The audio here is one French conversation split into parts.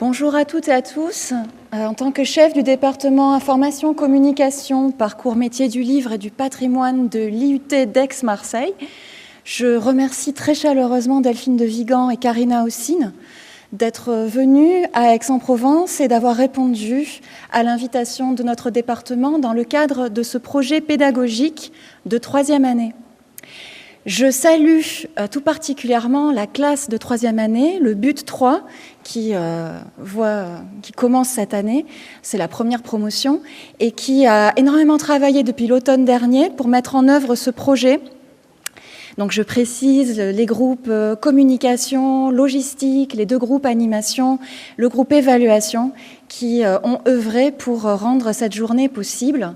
Bonjour à toutes et à tous. En tant que chef du département Information, Communication, Parcours métier du livre et du patrimoine de l'IUT d'Aix-Marseille, je remercie très chaleureusement Delphine de Vigan et Karina Ossine d'être venues à Aix-en-Provence et d'avoir répondu à l'invitation de notre département dans le cadre de ce projet pédagogique de 3e année. Je salue tout particulièrement la classe de 3e année, le BUT 3, qui commence cette année. C'est la première promotion et qui a énormément travaillé depuis l'automne dernier pour mettre en œuvre ce projet. Donc je précise les groupes communication, logistique, les 2 groupes animation, le groupe évaluation qui ont œuvré pour rendre cette journée possible.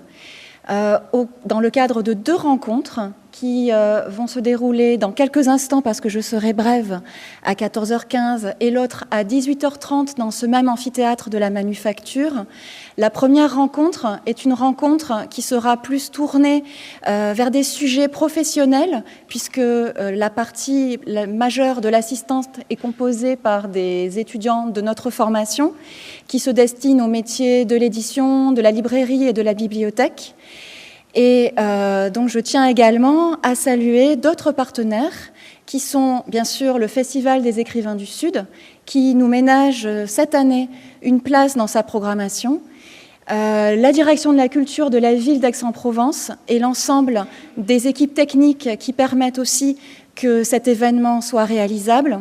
Dans le cadre de 2 rencontres qui vont se dérouler dans quelques instants parce que je serai brève à 14h15 et l'autre à 18h30 dans ce même amphithéâtre de la Manufacture. La première rencontre est une rencontre qui sera plus tournée vers des sujets professionnels puisque la partie majeure de l'assistance est composée par des étudiants de notre formation qui se destinent aux métiers de l'édition, de la librairie et de la bibliothèque. Et donc je tiens également à saluer d'autres partenaires qui sont bien sûr le Festival des écrivains du Sud, qui nous ménage cette année une place dans sa programmation, la direction de la culture de la ville d'Aix-en-Provence et l'ensemble des équipes techniques qui permettent aussi que cet événement soit réalisable.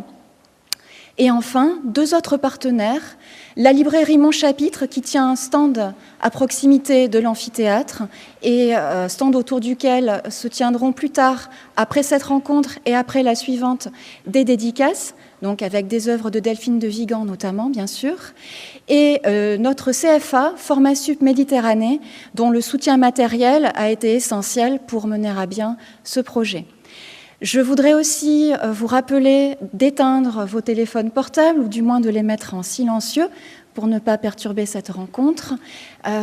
Et enfin, 2 autres partenaires, la librairie Mon Chapitre qui tient un stand à proximité de l'amphithéâtre et stand autour duquel se tiendront plus tard, après cette rencontre et après la suivante, des dédicaces, donc avec des œuvres de Delphine de Vigan notamment, bien sûr, et notre CFA, Formasup Méditerranée, dont le soutien matériel a été essentiel pour mener à bien ce projet. Je voudrais aussi vous rappeler d'éteindre vos téléphones portables ou du moins de les mettre en silencieux pour ne pas perturber cette rencontre.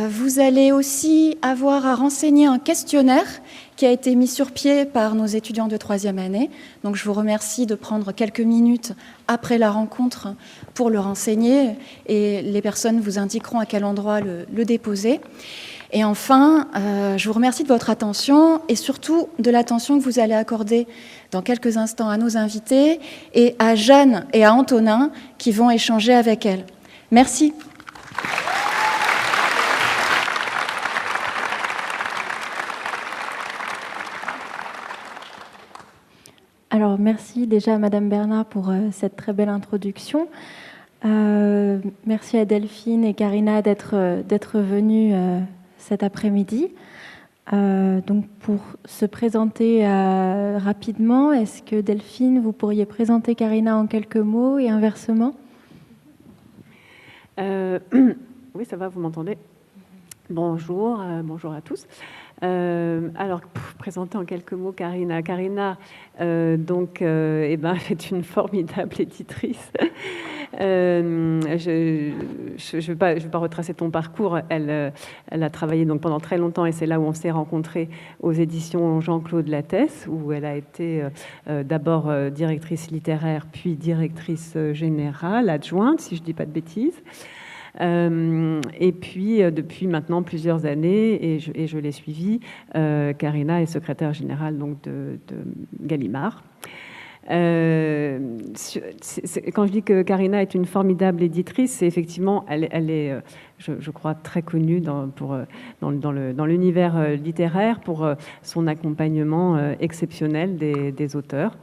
Vous allez aussi avoir à renseigner un questionnaire qui a été mis sur pied par nos étudiants de 3e année. Donc je vous remercie de prendre quelques minutes après la rencontre pour le renseigner et les personnes vous indiqueront à quel endroit le déposer. Et enfin, je vous remercie de votre attention et surtout de l'attention que vous allez accorder dans quelques instants à nos invités et à Jeanne et à Antonin qui vont échanger avec elles. Merci. Alors, merci déjà à Madame Bernard pour cette très belle introduction. Merci à Delphine et Karina d'être venues cet après-midi. Donc pour se présenter rapidement, est-ce que Delphine, vous pourriez présenter Karina en quelques mots et inversement ? Oui, ça va, vous m'entendez ? Bonjour, bonjour à tous. Alors, pour présenter en quelques mots Karina. Karina, est une formidable éditrice. Je vais pas retracer ton parcours. Elle a travaillé donc pendant très longtemps et c'est là où on s'est rencontrés aux éditions Jean-Claude Lattès, où elle a été d'abord directrice littéraire, puis directrice générale, adjointe, si je dis pas de bêtises. Et puis, depuis maintenant plusieurs années, et je l'ai suivie, Karina est secrétaire générale donc, de Gallimard. Quand je dis que Karina est une formidable éditrice, c'est effectivement, elle est, je crois, très connue dans l'univers littéraire pour son accompagnement exceptionnel des auteurs.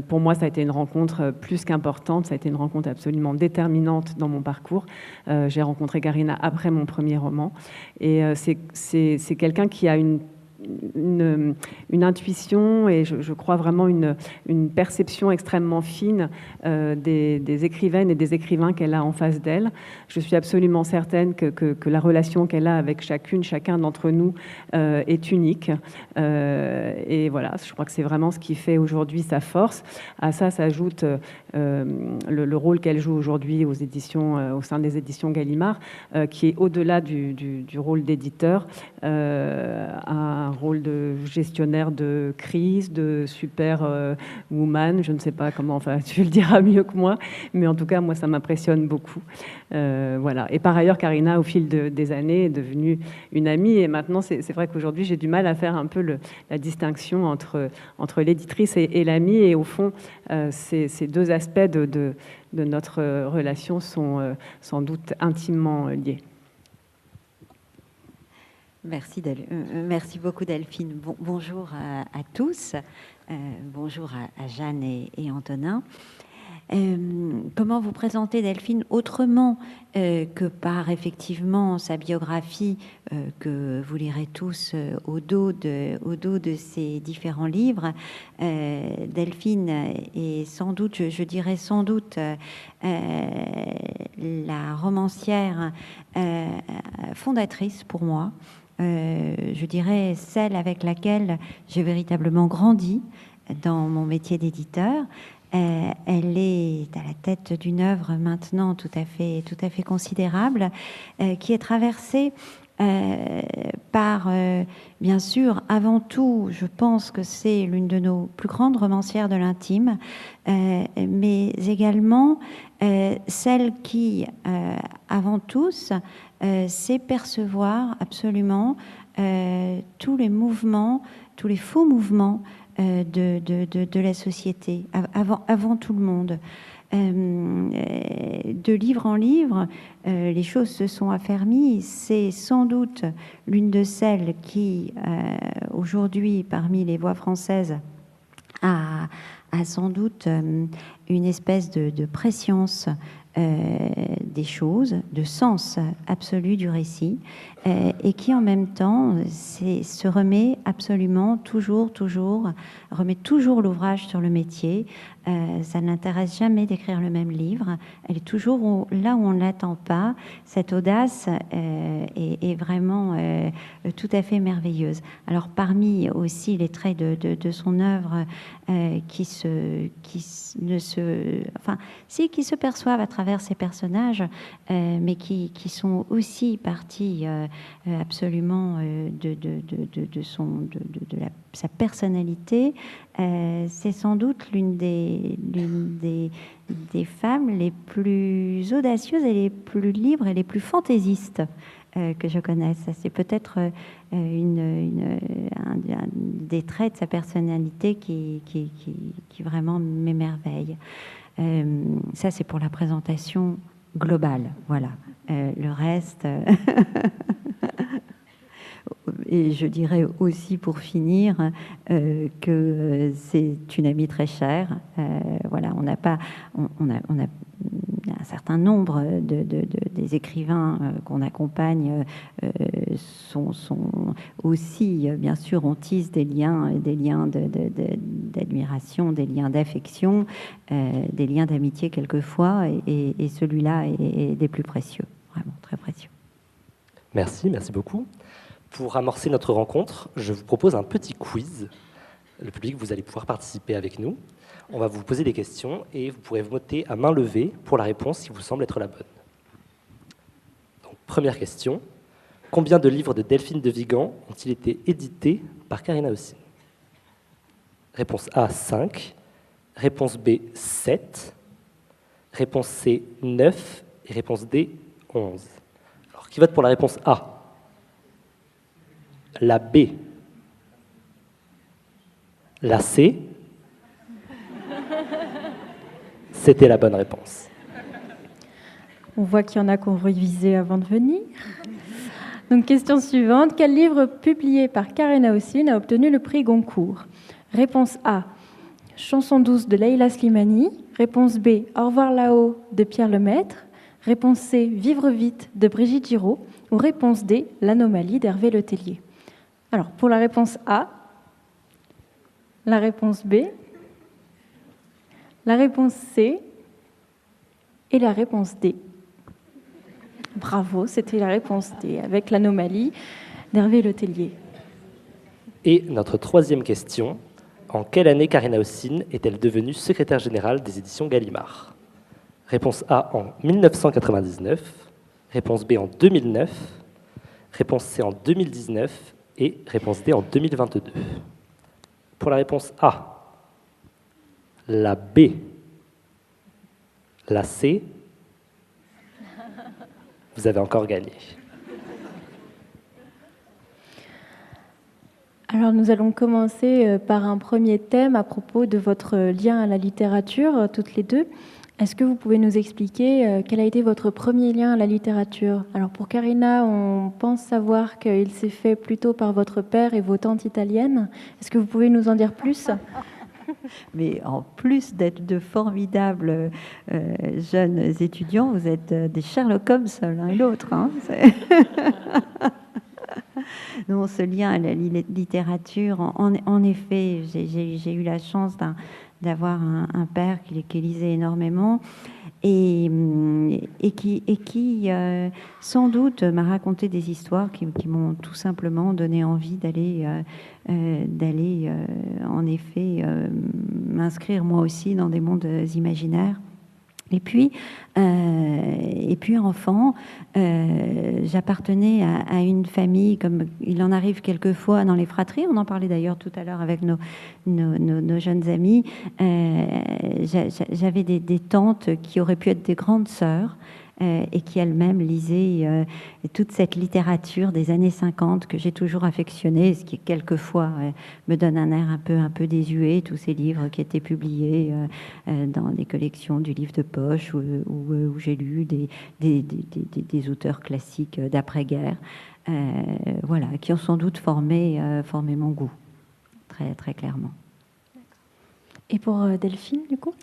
Pour moi, ça a été une rencontre plus qu'importante, ça a été une rencontre absolument déterminante dans mon parcours. J'ai rencontré Karina après mon premier roman, et c'est quelqu'un qui a une intuition et je crois vraiment une perception extrêmement fine des écrivaines et des écrivains qu'elle a en face d'elle. Je suis absolument certaine que la relation qu'elle a avec chacun d'entre nous est unique. Et voilà, je crois que c'est vraiment ce qui fait aujourd'hui sa force. À ça s'ajoute le rôle qu'elle joue aujourd'hui au sein des éditions Gallimard, qui est au-delà du rôle d'éditeur, un rôle de gestionnaire de crise, de super woman, je ne sais pas comment, enfin tu le diras mieux que moi, mais en tout cas moi ça m'impressionne beaucoup. Voilà. Et par ailleurs Karina au fil des années est devenue une amie, et maintenant c'est vrai qu'aujourd'hui j'ai du mal à faire un peu la distinction entre l'éditrice et l'amie, et au fond ces deux aspects de notre relation sont sans doute intimement liés. Merci beaucoup Delphine. Bonjour à tous. Bonjour à Jeanne et Antonin. Comment vous présenter Delphine autrement que par effectivement sa biographie que vous lirez tous au dos de ces différents livres. Delphine est sans doute, je dirais sans doute, la romancière fondatrice pour moi. Je dirais celle avec laquelle j'ai véritablement grandi dans mon métier d'éditeur. Elle est à la tête d'une œuvre maintenant tout à fait considérable, qui est traversée par, bien sûr, avant tout, je pense que c'est l'une de nos plus grandes romancières de l'intime, mais également celle qui, avant tous, sait percevoir absolument tous les mouvements, tous les faux mouvements de la société, avant tout le monde. De livre en livre, les choses se sont affermies. C'est sans doute l'une de celles qui, aujourd'hui, parmi les voix françaises, a sans doute une espèce de préscience des choses, de sens absolu du récit, et qui en même temps se remet absolument remet toujours l'ouvrage sur le métier. Ça ne l'intéresse jamais d'écrire le même livre. Elle est toujours là où on ne l'attend pas. Cette audace est vraiment tout à fait merveilleuse. Alors parmi aussi les traits de son œuvre qui se perçoivent à travers ses personnages, mais qui sont aussi partie absolument de sa personnalité. C'est sans doute l'une des femmes les plus audacieuses et les plus libres et les plus fantaisistes que je connaisse. C'est peut-être un des traits de sa personnalité qui vraiment m'émerveille. Ça, c'est pour la présentation globale. Voilà. Le reste... Et je dirais aussi pour finir que c'est une amie très chère. Voilà, on a un certain nombre des écrivains qu'on accompagne sont aussi, bien sûr, on tisse des liens d'admiration, des liens d'affection, des liens d'amitié quelquefois, et celui-là est des plus précieux, vraiment très précieux. Merci beaucoup. Pour amorcer notre rencontre, je vous propose un petit quiz. Le public, vous allez pouvoir participer avec nous. On va vous poser des questions et vous pourrez voter à main levée pour la réponse qui vous semble être la bonne. Donc, première question. Combien de livres de Delphine de Vigan ont-ils été édités par Karina Ossine? Réponse A, 5. Réponse B, 7. Réponse C, 9. Et réponse D, 11. Alors, qui vote pour la réponse A? La B, la C, c'était la bonne réponse. On voit qu'il y en a qu'on révisait avant de venir. Donc, question suivante. Quel livre publié par Karina Ossine a obtenu le prix Goncourt? Réponse A, Chanson douce de Leïla Slimani. Réponse B, Au revoir là-haut de Pierre Lemaître. Réponse C, Vivre vite de Brigitte Giraud. Ou réponse D, L'anomalie d'Hervé Letellier. Alors, pour la réponse A, la réponse B, la réponse C et la réponse D. Bravo, c'était la réponse D, avec L'anomalie d'Hervé Letellier. Et notre troisième question, en quelle année Karina Ossine est-elle devenue secrétaire générale des éditions Gallimard? Réponse A, en 1999. Réponse B, en 2009. Réponse C, en 2019. Et réponse D en 2022. Pour la réponse A, la B, la C, vous avez encore gagné. Alors nous allons commencer par un premier thème à propos de votre lien à la littérature, toutes les deux. Est-ce que vous pouvez nous expliquer quel a été votre premier lien à la littérature? Alors pour Karina, on pense savoir qu'il s'est fait plutôt par votre père et vos tantes italiennes. Est-ce que vous pouvez nous en dire plus? Mais en plus d'être de formidables jeunes étudiants, vous êtes des Sherlock Holmes l'un et l'autre. Hein. Non, ce lien à la littérature, en effet, j'ai eu la chance d'avoir un père qui lisait énormément et qui sans doute m'a raconté des histoires qui m'ont tout simplement donné envie d'aller en effet m'inscrire moi aussi dans des mondes imaginaires. Et puis enfant, j'appartenais à une famille, comme il en arrive quelquefois dans les fratries, on en parlait d'ailleurs tout à l'heure avec nos jeunes amis, j'avais des tantes qui auraient pu être des grandes sœurs, et qui elles-mêmes lisaient toute cette littérature des années 50 que j'ai toujours affectionnée, ce qui quelquefois me donne un air un peu désuet, tous ces livres qui étaient publiés dans des collections du livre de poche où j'ai lu des auteurs classiques d'après-guerre, voilà, qui ont sans doute formé mon goût, très, très clairement. Et pour Delphine, du coup ?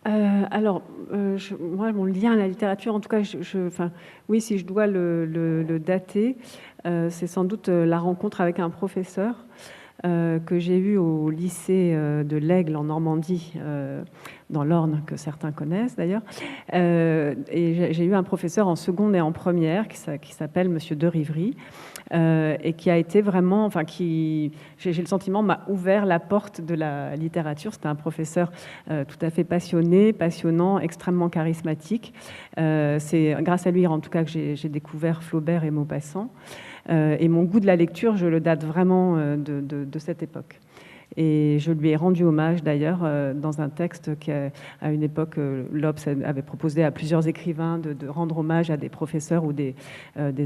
Moi, mon lien à la littérature, en tout cas, oui, si je dois le dater, c'est sans doute la rencontre avec un professeur que j'ai eu au lycée de l'Aigle en Normandie, dans l'Orne, que certains connaissent d'ailleurs. Et j'ai eu un professeur en seconde et en première qui s'appelle Monsieur de Rivry, et qui a été vraiment, j'ai le sentiment, m'a ouvert la porte de la littérature. C'était un professeur tout à fait passionné, passionnant, extrêmement charismatique. C'est grâce à lui, en tout cas, que j'ai découvert Flaubert et Maupassant. Et mon goût de la lecture, je le date vraiment de cette époque. Et je lui ai rendu hommage d'ailleurs dans un texte qu'à une époque l'Obs avait proposé à plusieurs écrivains de rendre hommage à des professeurs ou des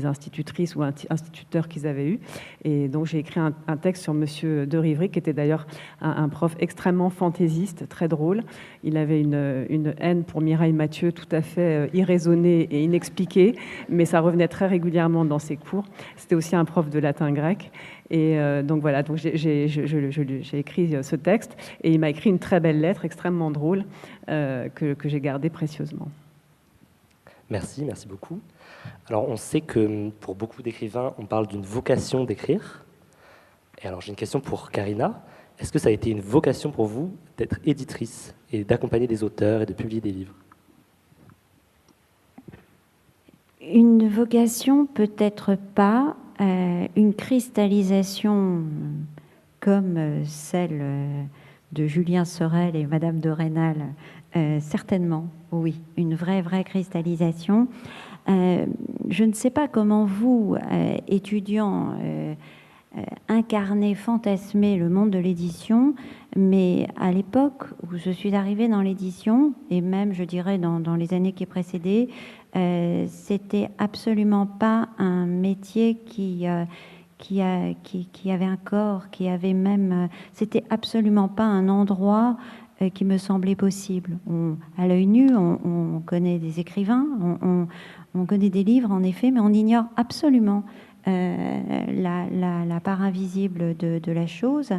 institutrices ou instituteurs qu'ils avaient eus. Et donc j'ai écrit un texte sur Monsieur de Rivry, qui était d'ailleurs un prof extrêmement fantaisiste, très drôle. Il avait une haine pour Mireille Mathieu tout à fait irraisonnée et inexpliquée, mais ça revenait très régulièrement dans ses cours. C'était aussi un prof de latin-grec. Et donc voilà, donc j'ai écrit ce texte et il m'a écrit une très belle lettre extrêmement drôle que j'ai gardée précieusement. Merci beaucoup. Alors on sait que pour beaucoup d'écrivains, on parle d'une vocation d'écrire. Et alors j'ai une question pour Karina. Est-ce que ça a été une vocation pour vous d'être éditrice et d'accompagner des auteurs et de publier des livres ? Une vocation, peut-être pas. Une cristallisation comme celle de Julien Sorel et Madame de Rênal, certainement, oui, une vraie cristallisation. Je ne sais pas comment vous, étudiants, incarnez, fantasmez le monde de l'édition, mais à l'époque où je suis arrivée dans l'édition, et même, je dirais, dans les années qui précédaient, c'était absolument pas un métier qui avait un corps, qui avait même... c'était absolument pas un endroit qui me semblait possible. À l'œil nu, on connaît des écrivains, on connaît des livres, en effet, mais on ignore absolument la part invisible de la chose.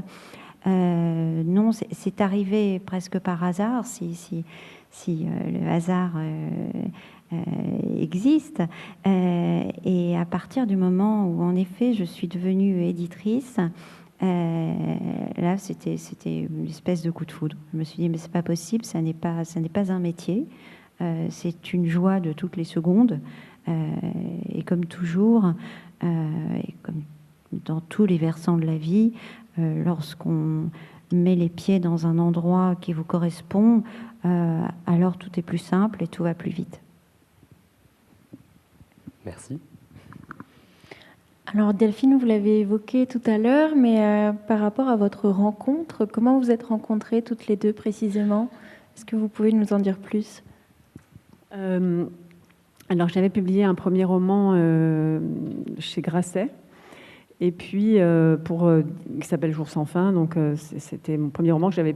Non, c'est arrivé presque par hasard, si le hasard existe. Et à partir du moment où, en effet, je suis devenue éditrice, là, c'était une espèce de coup de foudre. Je me suis dit, mais c'est pas possible, ça n'est pas un métier. C'est une joie de toutes les secondes. Et comme toujours, et comme dans tous les versants de la vie, lorsqu'on met les pieds dans un endroit qui vous correspond, alors tout est plus simple et tout va plus vite. Merci. Alors Delphine, vous l'avez évoqué tout à l'heure, mais par rapport à votre rencontre, comment vous êtes rencontrées toutes les deux précisément? Est-ce que vous pouvez nous en dire plus? Alors j'avais publié un premier roman chez Grasset, et puis qui s'appelle Jour sans fin, donc c'était mon premier roman que j'avais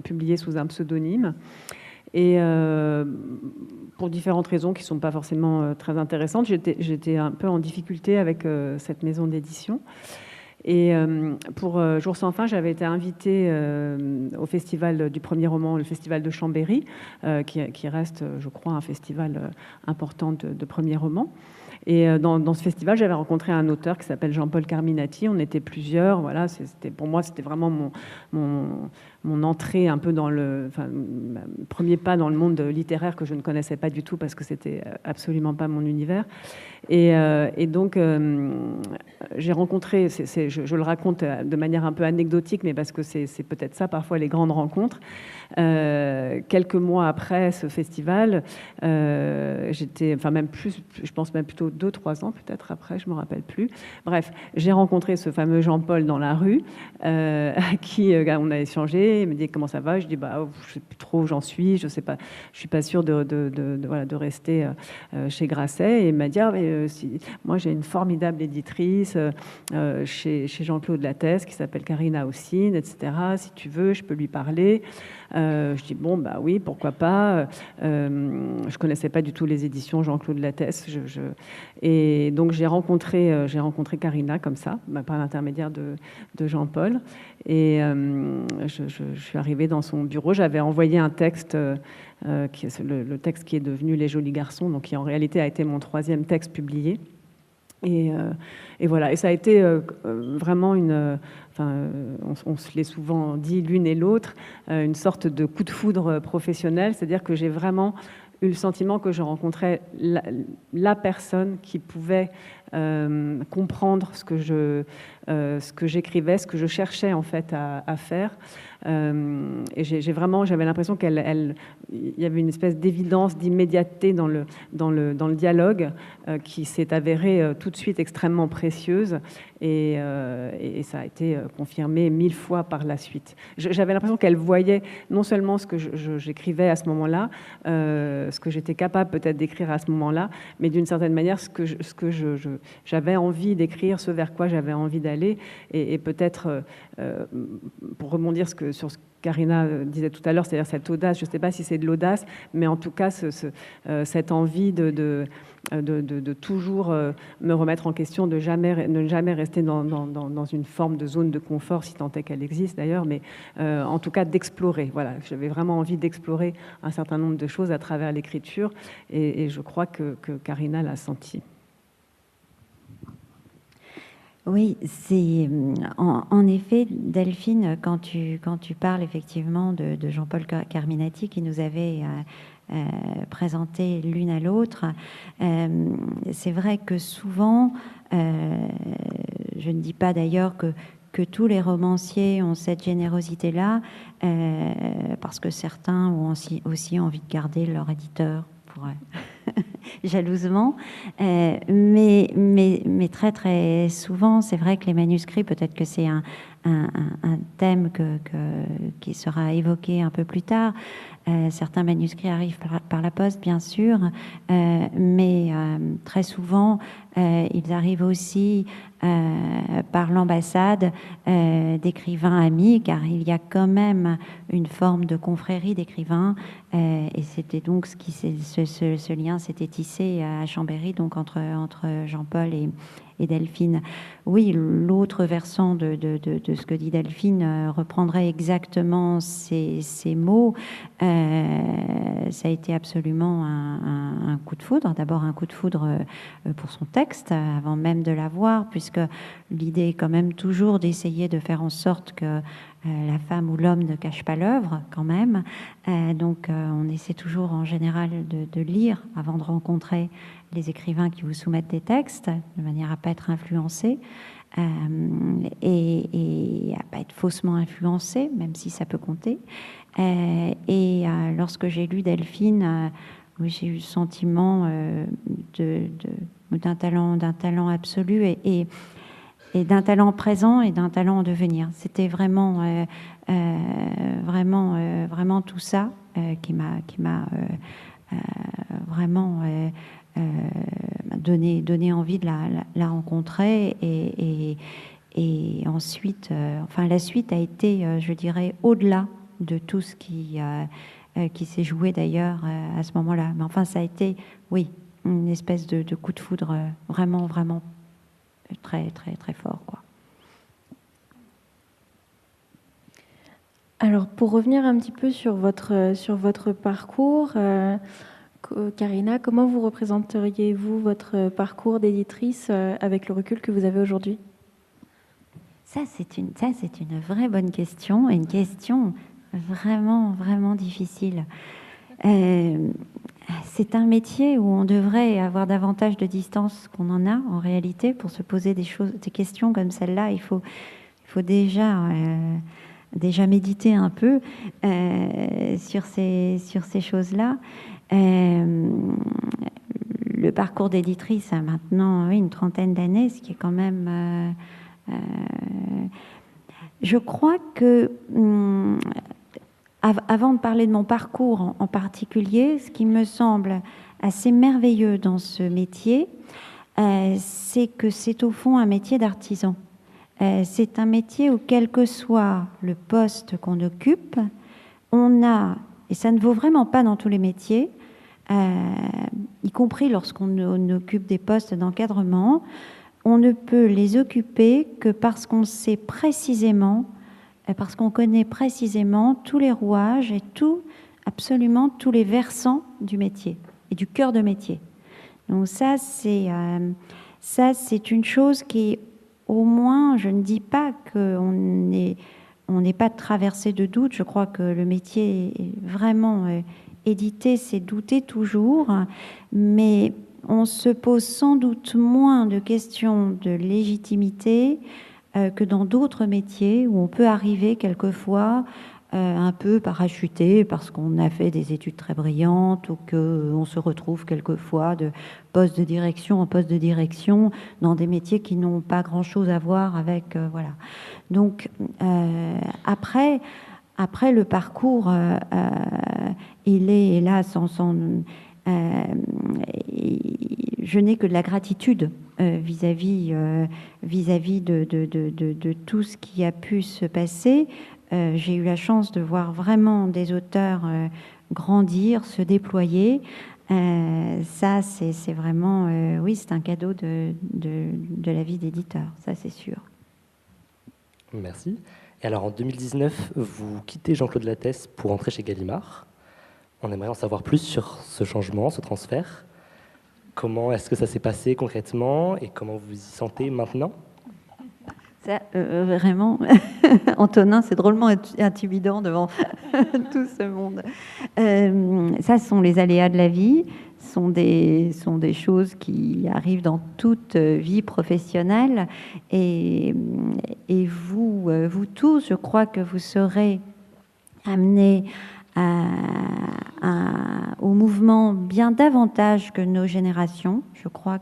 publié sous un pseudonyme. Et pour différentes raisons qui ne sont pas forcément très intéressantes, j'étais un peu en difficulté avec cette maison d'édition. Et pour Jour sans fin, j'avais été invitée au festival du premier roman, le festival de Chambéry, qui reste, je crois, un festival important de premier roman. Et dans ce festival, j'avais rencontré un auteur qui s'appelle Jean-Paul Carminati. On était plusieurs. Voilà, pour moi, c'était vraiment mon entrée un peu dans mon premier pas dans le monde littéraire que je ne connaissais pas du tout parce que c'était absolument pas mon univers. Et donc, j'ai rencontré, je le raconte de manière un peu anecdotique, mais parce que c'est peut-être ça parfois les grandes rencontres. Quelques mois après ce festival, même plus, je pense même plutôt 2-3 ans peut-être après, je me rappelle plus. Bref, j'ai rencontré ce fameux Jean-Paul dans la rue, à qui on a échangé. Il me dit comment ça va. Je dis je sais plus trop où j'en suis. Je sais pas. Je suis pas sûre de rester chez Grasset. Et il m'a dit moi j'ai une formidable éditrice chez Jean-Claude Lattès qui s'appelle Karina Houssine, etc. Si tu veux, je peux lui parler. Je dis oui, pourquoi pas. Je connaissais pas du tout les éditions Jean-Claude Lattès. Et donc j'ai rencontré Karina comme ça, par l'intermédiaire de Jean-Paul. Et je suis arrivée dans son bureau. J'avais envoyé un texte, le texte qui est devenu Les Jolis Garçons, donc qui en réalité a été mon 3e texte publié. Et voilà. Et ça a été vraiment on se l'est souvent dit l'une et l'autre, une sorte de coup de foudre professionnel. C'est-à-dire que j'ai vraiment eu le sentiment que je rencontrais la personne qui pouvait comprendre ce que j'écrivais, ce que je cherchais en fait à faire. Et j'avais l'impression qu'il y avait une espèce d'évidence, d'immédiateté dans le dialogue qui s'est avérée tout de suite extrêmement précieuse. Et ça a été confirmé 1000 fois par la suite. J'avais l'impression qu'elle voyait non seulement ce que j'écrivais à ce moment-là, ce que j'étais capable peut-être d'écrire à ce moment-là, mais d'une certaine manière ce que j'avais envie d'écrire, ce vers quoi j'avais envie d'aller. Et peut-être, pour rebondir sur ce que Karina disait tout à l'heure, c'est-à-dire cette audace, je ne sais pas si c'est de l'audace, mais en tout cas cette envie de toujours me remettre en question, de ne jamais rester dans une forme de zone de confort, si tant est qu'elle existe d'ailleurs, mais en tout cas d'explorer. Voilà, j'avais vraiment envie d'explorer un certain nombre de choses à travers l'écriture, et je crois que Karina l'a senti. Oui, c'est en effet, Delphine, quand tu parles effectivement de Jean-Paul Carminati qui nous avait présenté l'une à l'autre, c'est vrai que souvent, je ne dis pas d'ailleurs que tous les romanciers ont cette générosité-là, parce que certains ont aussi envie de garder leur éditeur pour jalousement, mais très très souvent, c'est vrai que les manuscrits, peut-être que c'est un thème qui sera évoqué un peu plus tard. Certains manuscrits arrivent par la poste, bien sûr, mais très souvent, ils arrivent aussi par l'ambassade d'écrivains amis, car il y a quand même une forme de confrérie d'écrivains, et c'était donc ce lien s'était tissé à Chambéry, donc entre Jean-Paul et Delphine. Oui, l'autre versant de ce que dit Delphine reprendrait exactement ces mots. Ça a été absolument un coup de foudre. D'abord un coup de foudre pour son texte, avant même de l'avoir, puisque l'idée est quand même toujours d'essayer de faire en sorte que la femme ou l'homme ne cache pas l'œuvre quand même. Donc on essaie toujours en général de lire avant de rencontrer les écrivains qui vous soumettent des textes, de manière à ne pas être influencé et à ne pas être faussement influencé, même si ça peut compter. Lorsque j'ai lu Delphine, j'ai eu le sentiment d'un talent absolu et d'un talent présent et d'un talent en devenir. C'était vraiment tout ça qui m'a vraiment donné envie de la rencontrer et ensuite, la suite a été, je dirais, au-delà de tout ce qui s'est joué d'ailleurs à ce moment-là. Mais enfin, ça a été, oui, une espèce de coup de foudre vraiment très, très, très fort, quoi. Alors, pour revenir un petit peu sur votre parcours, Karina, comment vous représenteriez-vous votre parcours d'éditrice avec le recul que vous avez aujourd'hui ? Ça, c'est une vraie bonne question, et une question vraiment difficile. C'est un métier où on devrait avoir davantage de distance qu'on en a en réalité pour se poser des questions comme celle-là. Il faut déjà méditer un peu sur ces choses-là. Le parcours d'éditrice a maintenant une 30aine d'années, ce qui est quand même... je crois que... avant de parler de mon parcours en particulier, ce qui me semble assez merveilleux dans ce métier, c'est que c'est au fond un métier d'artisan. C'est un métier où, quel que soit le poste qu'on occupe, on a, et ça ne vaut vraiment pas dans tous les métiers, y compris lorsqu'on occupe des postes d'encadrement, on ne peut les occuper que parce qu'on sait précisément, parce qu'on connaît précisément tous les rouages et absolument tous les versants du métier et du cœur de métier. Donc ça, c'est une chose qui, au moins, je ne dis pas qu'on n'est pas traversé de doute. Je crois que le métier est vraiment édité, c'est douter toujours, mais on se pose sans doute moins de questions de légitimité que dans d'autres métiers où on peut arriver quelquefois un peu parachuté parce qu'on a fait des études très brillantes ou qu'on se retrouve quelquefois de poste de direction en poste de direction dans des métiers qui n'ont pas grand-chose à voir avec... voilà. Donc, après, le parcours, il est là je n'ai que de la gratitude vis-à-vis de tout ce qui a pu se passer. J'ai eu la chance de voir vraiment des auteurs grandir, se déployer. Ça, c'est vraiment... oui, c'est un cadeau de la vie d'éditeur, ça c'est sûr. Merci. Et alors, en 2019, vous quittez Jean-Claude Lattès pour entrer chez Gallimard. On aimerait en savoir plus sur ce changement, ce transfert. Comment est-ce que ça s'est passé concrètement et comment vous vous y sentez maintenant ? Ça, vraiment, Antonin, c'est drôlement intimidant devant tout ce monde. Ça, sont les aléas de la vie, sont des choses qui arrivent dans toute vie professionnelle. Et vous tous, je crois que vous serez amenés au mouvement bien davantage que nos générations. Je crois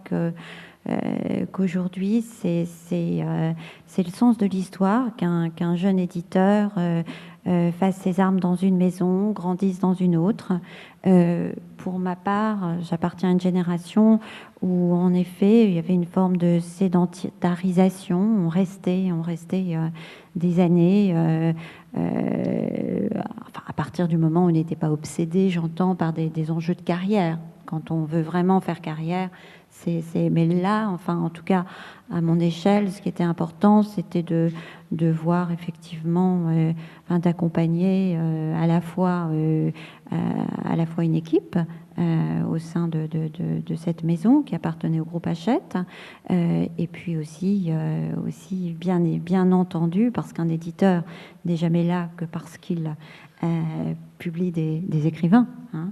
qu'aujourd'hui, c'est le sens de l'histoire qu'un jeune éditeur fasse ses armes dans une maison, grandisse dans une autre. Pour ma part, j'appartiens à une génération où, en effet, il y avait une forme de sédentarisation. On restait des années, à partir du moment où on n'était pas obsédé, j'entends, par des enjeux de carrière. Quand on veut vraiment faire carrière, mais là, enfin, en tout cas, à mon échelle, ce qui était important, c'était de voir effectivement, d'accompagner à la fois une équipe au sein de cette maison qui appartenait au groupe Hachette, et puis aussi bien entendu, parce qu'un éditeur n'est jamais là que parce qu'il publie des écrivains, hein,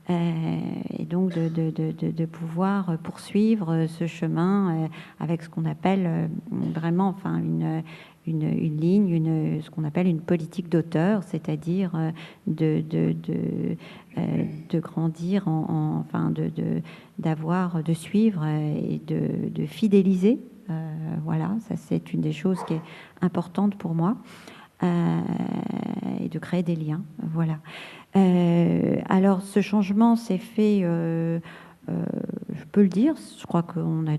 et donc de pouvoir poursuivre ce chemin avec ce qu'on appelle vraiment, ligne, ce qu'on appelle une politique d'auteur, c'est-à-dire de grandir, de suivre et de fidéliser. Voilà, ça c'est une des choses qui est importante pour moi, et de créer des liens. Voilà. Alors ce changement s'est fait, je peux le dire, je crois qu'on a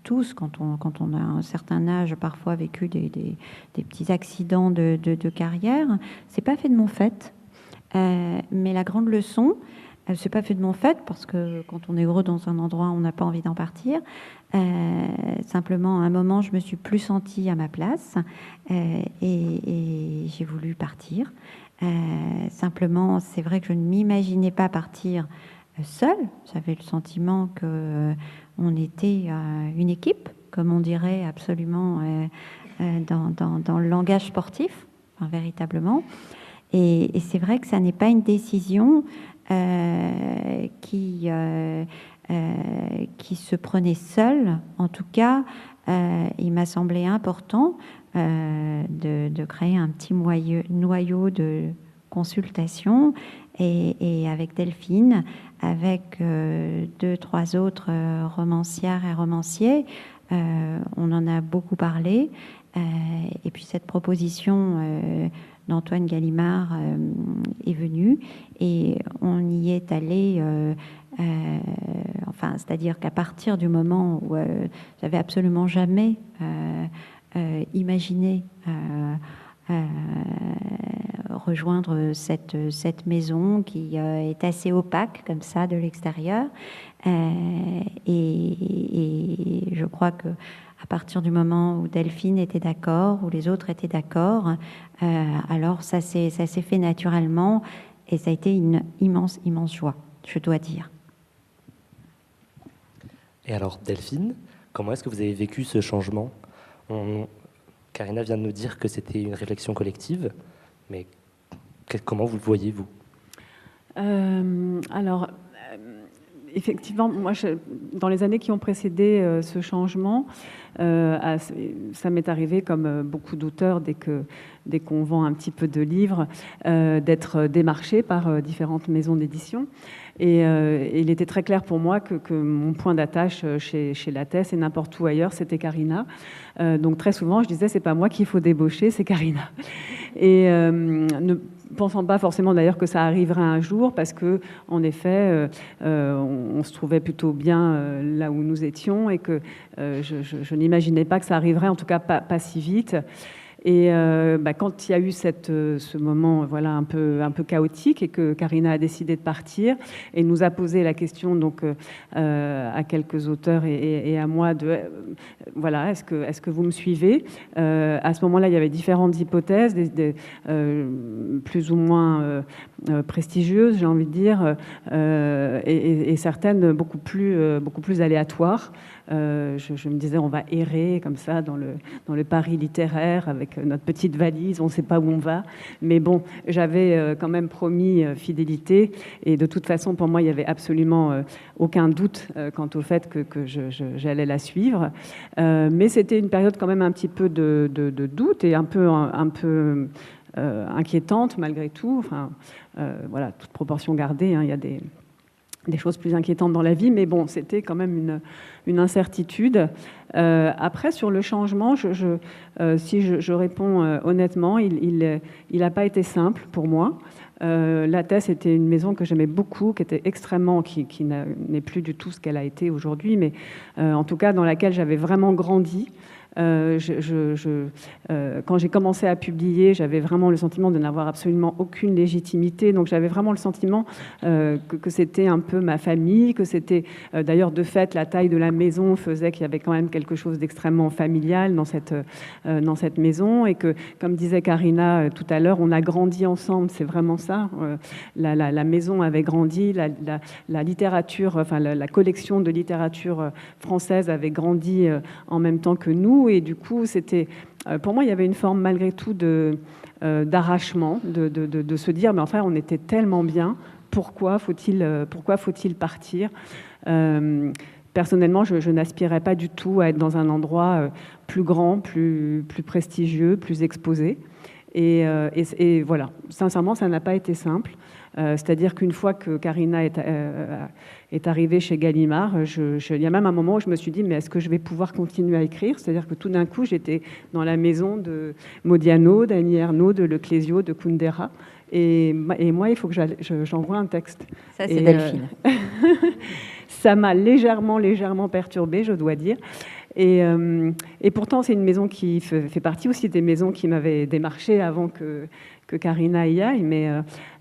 tous, quand on a un certain âge, parfois vécu des petits accidents de carrière. C'est pas fait de mon fait, mais la grande leçon, elle s'est pas fait de mon fait, parce que quand on est heureux dans un endroit, on n'a pas envie d'en partir. Simplement, à un moment, je me suis plus sentie à ma place, et j'ai voulu partir. Simplement, c'est vrai que je ne m'imaginais pas partir seule. J'avais le sentiment que on était une équipe, comme on dirait absolument dans le langage sportif, enfin, véritablement. Et c'est vrai que ça n'est pas une décision qui se prenait seule. En tout cas, il m'a semblé important de créer un petit noyau de consultation, et avec Delphine, avec 2-3 autres romancières et romanciers, on en a beaucoup parlé, et puis cette proposition d'Antoine Gallimard est venue, et on y est allé, c'est-à-dire qu'à partir du moment où j'avais absolument jamais imaginé rejoindre cette maison qui est assez opaque comme ça de l'extérieur, et je crois que à partir du moment où Delphine était d'accord, où les autres étaient d'accord, alors ça s'est fait naturellement, et ça a été une immense joie, je dois dire. Et alors Delphine, comment est-ce que vous avez vécu ce changement ? Karina vient de nous dire que c'était une réflexion collective, mais comment vous le voyez, vous ? Alors, effectivement, moi, dans les années qui ont précédé ce changement, ça m'est arrivé, comme beaucoup d'auteurs, dès qu'on vend un petit peu de livres, d'être démarché par différentes maisons d'édition. Et il était très clair pour moi que mon point d'attache chez Lattès et n'importe où ailleurs, c'était Karina. Donc très souvent, je disais, c'est pas moi qu'il faut débaucher, c'est Karina. Et ne pensant pas forcément d'ailleurs que ça arriverait un jour, parce que en effet, on se trouvait plutôt bien là où nous étions, et que je n'imaginais pas que ça arriverait, en tout cas pas si vite. Et quand il y a eu ce moment, voilà, un peu chaotique, et que Karina a décidé de partir et nous a posé la question, donc à quelques auteurs et à moi, voilà, est-ce que vous me suivez ? À ce moment-là, il y avait différentes hypothèses, plus ou moins prestigieuses, j'ai envie de dire, et certaines beaucoup plus aléatoires. Je me disais, on va errer comme ça dans le Paris littéraire avec notre petite valise, on ne sait pas où on va. Mais bon, j'avais quand même promis fidélité, et de toute façon, pour moi, il n'y avait absolument aucun doute quant au fait que j'allais la suivre. Mais c'était une période quand même un petit peu de doute, et un peu inquiétante malgré tout. Enfin, voilà, toute proportion gardée, hein, il y a des choses plus inquiétantes dans la vie, mais bon, c'était quand même une incertitude. Après, sur le changement, si je réponds honnêtement, il n'a pas été simple pour moi. Lattès était une maison que j'aimais beaucoup, qui était extrêmement, qui n'est plus du tout ce qu'elle a été aujourd'hui, mais en tout cas dans laquelle j'avais vraiment grandi. Quand j'ai commencé à publier, j'avais vraiment le sentiment de n'avoir absolument aucune légitimité. Donc j'avais vraiment le sentiment que c'était un peu ma famille, que c'était d'ailleurs de fait la taille de la maison faisait qu'il y avait quand même quelque chose d'extrêmement familial dans cette maison, et que, comme disait Karina tout à l'heure, on a grandi ensemble. C'est vraiment ça. La maison avait grandi, la littérature, enfin la collection de littérature française avait grandi en même temps que nous. Et du coup, c'était, pour moi, il y avait une forme malgré tout d'arrachement, de se dire, mais enfin, on était tellement bien, pourquoi faut-il partir ? personnellement, je n'aspirais pas du tout à être dans un endroit plus grand, plus prestigieux, plus exposé. Et voilà, sincèrement, ça n'a pas été simple. C'est-à-dire qu'une fois que Karina est arrivée chez Gallimard, il y a même un moment où je me suis dit, mais est-ce que je vais pouvoir continuer à écrire? C'est-à-dire que tout d'un coup, j'étais dans la maison de Modiano, d'Annie Ernaux, de Leclésio, de Kundera. Et moi, il faut que j'envoie un texte. Ça, c'est Delphine. Ça m'a légèrement perturbée, je dois dire. Et pourtant, c'est une maison qui fait partie aussi des maisons qui m'avaient démarché avant que Karina y aille. Mais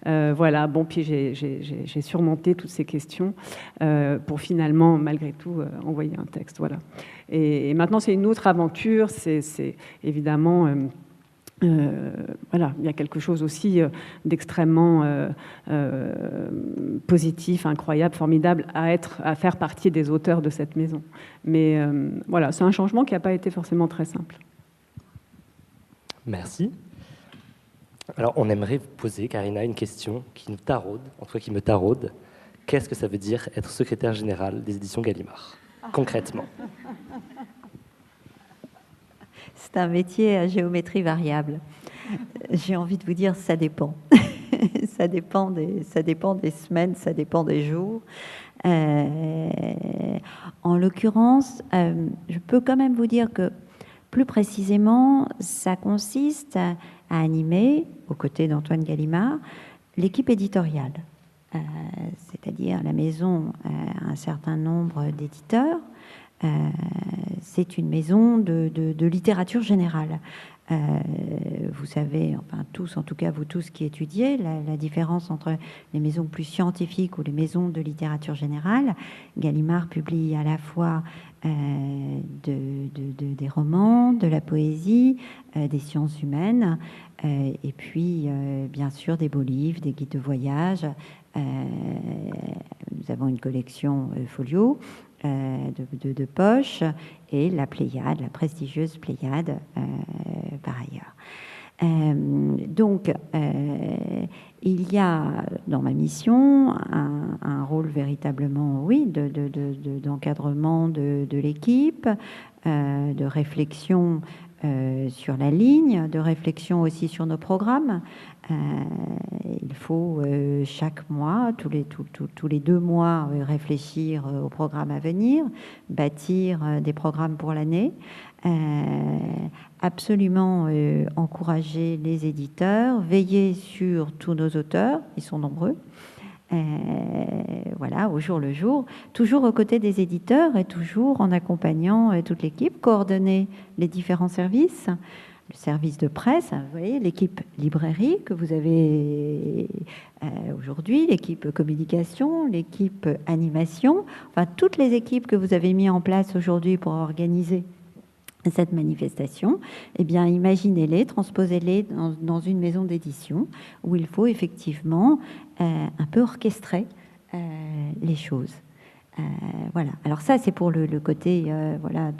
voilà, bon, puis j'ai surmonté toutes ces questions pour finalement, malgré tout, envoyer un texte. Voilà. Et maintenant, c'est une autre aventure. C'est évidemment... voilà, il y a quelque chose aussi d'extrêmement positif, incroyable, formidable à faire partie des auteurs de cette maison. Mais voilà, c'est un changement qui n'a pas été forcément très simple. Merci. Alors, on aimerait vous poser, Karina, une question qui nous taraude, en tout cas qui me taraude. Qu'est-ce que ça veut dire être secrétaire général des éditions Gallimard, concrètement? C'est un métier à géométrie variable. J'ai envie de vous dire, ça dépend. ça dépend des semaines, ça dépend des jours. En l'occurrence, je peux quand même vous dire que plus précisément, ça consiste à animer, aux côtés d'Antoine Gallimard, l'équipe éditoriale. C'est-à-dire la maison a un certain nombre d'éditeurs. C'est une maison de littérature générale. Vous savez, enfin tous, en tout cas vous tous qui étudiez, la différence entre les maisons plus scientifiques ou les maisons de littérature générale. Gallimard publie à la fois des romans, de la poésie, des sciences humaines, et puis bien sûr des beaux livres, des guides de voyage. Nous avons une collection folio de poche et la Pléiade, la prestigieuse Pléiade par ailleurs. Donc, il y a dans ma mission un rôle véritablement, oui, d'encadrement de l'équipe, de réflexion sur la ligne, de réflexion aussi sur nos programmes. Il faut chaque mois, tous les 2 mois, réfléchir au programme à venir, bâtir des programmes pour l'année, absolument encourager les éditeurs, veiller sur tous nos auteurs, ils sont nombreux, voilà, au jour le jour, toujours aux côtés des éditeurs et toujours en accompagnant toute l'équipe, coordonner les différents services, le service de presse, vous voyez, l'équipe librairie que vous avez aujourd'hui, l'équipe communication, l'équipe animation, enfin toutes les équipes que vous avez mis en place aujourd'hui pour organiser cette manifestation, eh bien, imaginez-les, transposez-les dans une maison d'édition où il faut effectivement un peu orchestrer les choses. Voilà. Alors ça, c'est pour le côté, voilà,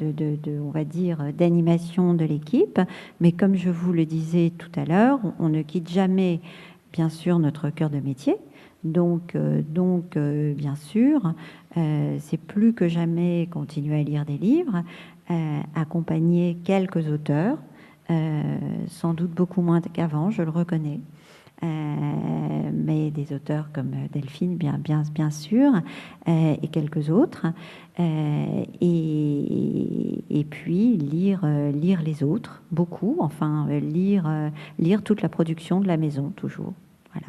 on va dire, d'animation de l'équipe. Mais comme je vous le disais tout à l'heure, on ne quitte jamais, bien sûr, notre cœur de métier. Donc, bien sûr, c'est plus que jamais continuer à lire des livres, accompagner quelques auteurs, sans doute beaucoup moins qu'avant, je le reconnais. Mais des auteurs comme Delphine, bien sûr, et quelques autres, et puis lire les autres, beaucoup, enfin lire toute la production de la maison, toujours. Voilà.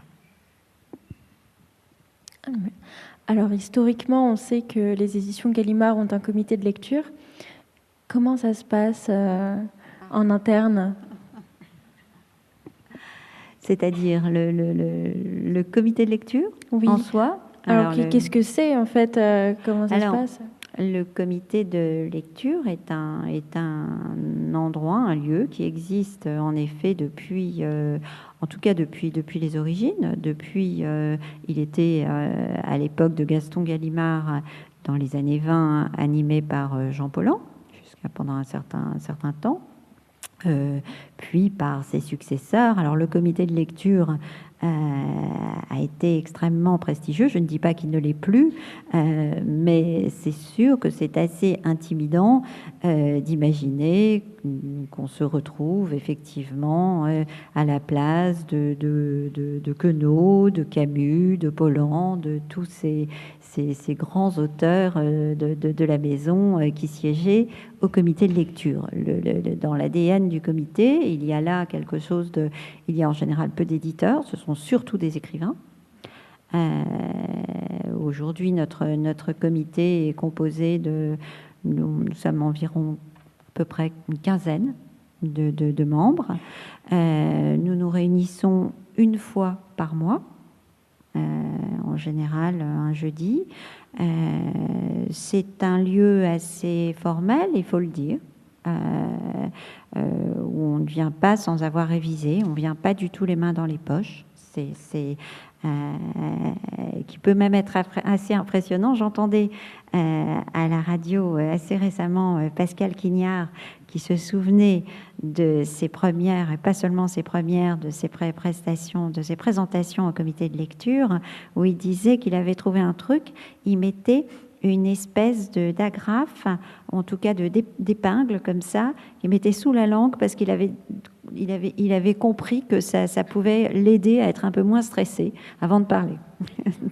Alors historiquement, on sait que les éditions Gallimard ont un comité de lecture. Comment ça se passe en interne ? C'est-à-dire le comité de lecture, oui, en soi. Alors qu'est-ce que c'est en fait? Comment ça se passe? Le comité de lecture est un endroit, un lieu qui existe en effet depuis, en tout cas depuis les origines. Depuis, il était à l'époque de Gaston Gallimard, dans les années 20, animé par Jean Paulhan, jusqu'à pendant un certain temps. Puis par ses successeurs. Alors le comité de lecture a été extrêmement prestigieux. Je ne dis pas qu'il ne l'est plus, mais c'est sûr que c'est assez intimidant d'imaginer qu'on se retrouve effectivement à la place de Queneau, de Camus, de Pollan, de tous ces grands auteurs de la maison qui siégeaient au comité de lecture. Dans l'ADN du comité, il y a là quelque chose de... Il y a en général peu d'éditeurs, ce sont surtout des écrivains. Aujourd'hui, notre comité est composé de... Nous sommes environ à peu près une quinzaine de membres. Nous nous réunissons une fois par mois, en général un jeudi. C'est un lieu assez formel, il faut le dire, où on ne vient pas sans avoir révisé, on ne vient pas du tout les mains dans les poches. Qui peut même être assez impressionnant. J'entendais à la radio assez récemment Pascal Quignard qui se souvenait de ses premières, et pas seulement ses premières, de ses prestations, de ses présentations au comité de lecture, où il disait qu'il avait trouvé un truc, il mettait une espèce d'agrafe, en tout cas d'épingle comme ça, qu'il mettait sous la langue parce qu'il avait compris que ça pouvait l'aider à être un peu moins stressé avant de parler.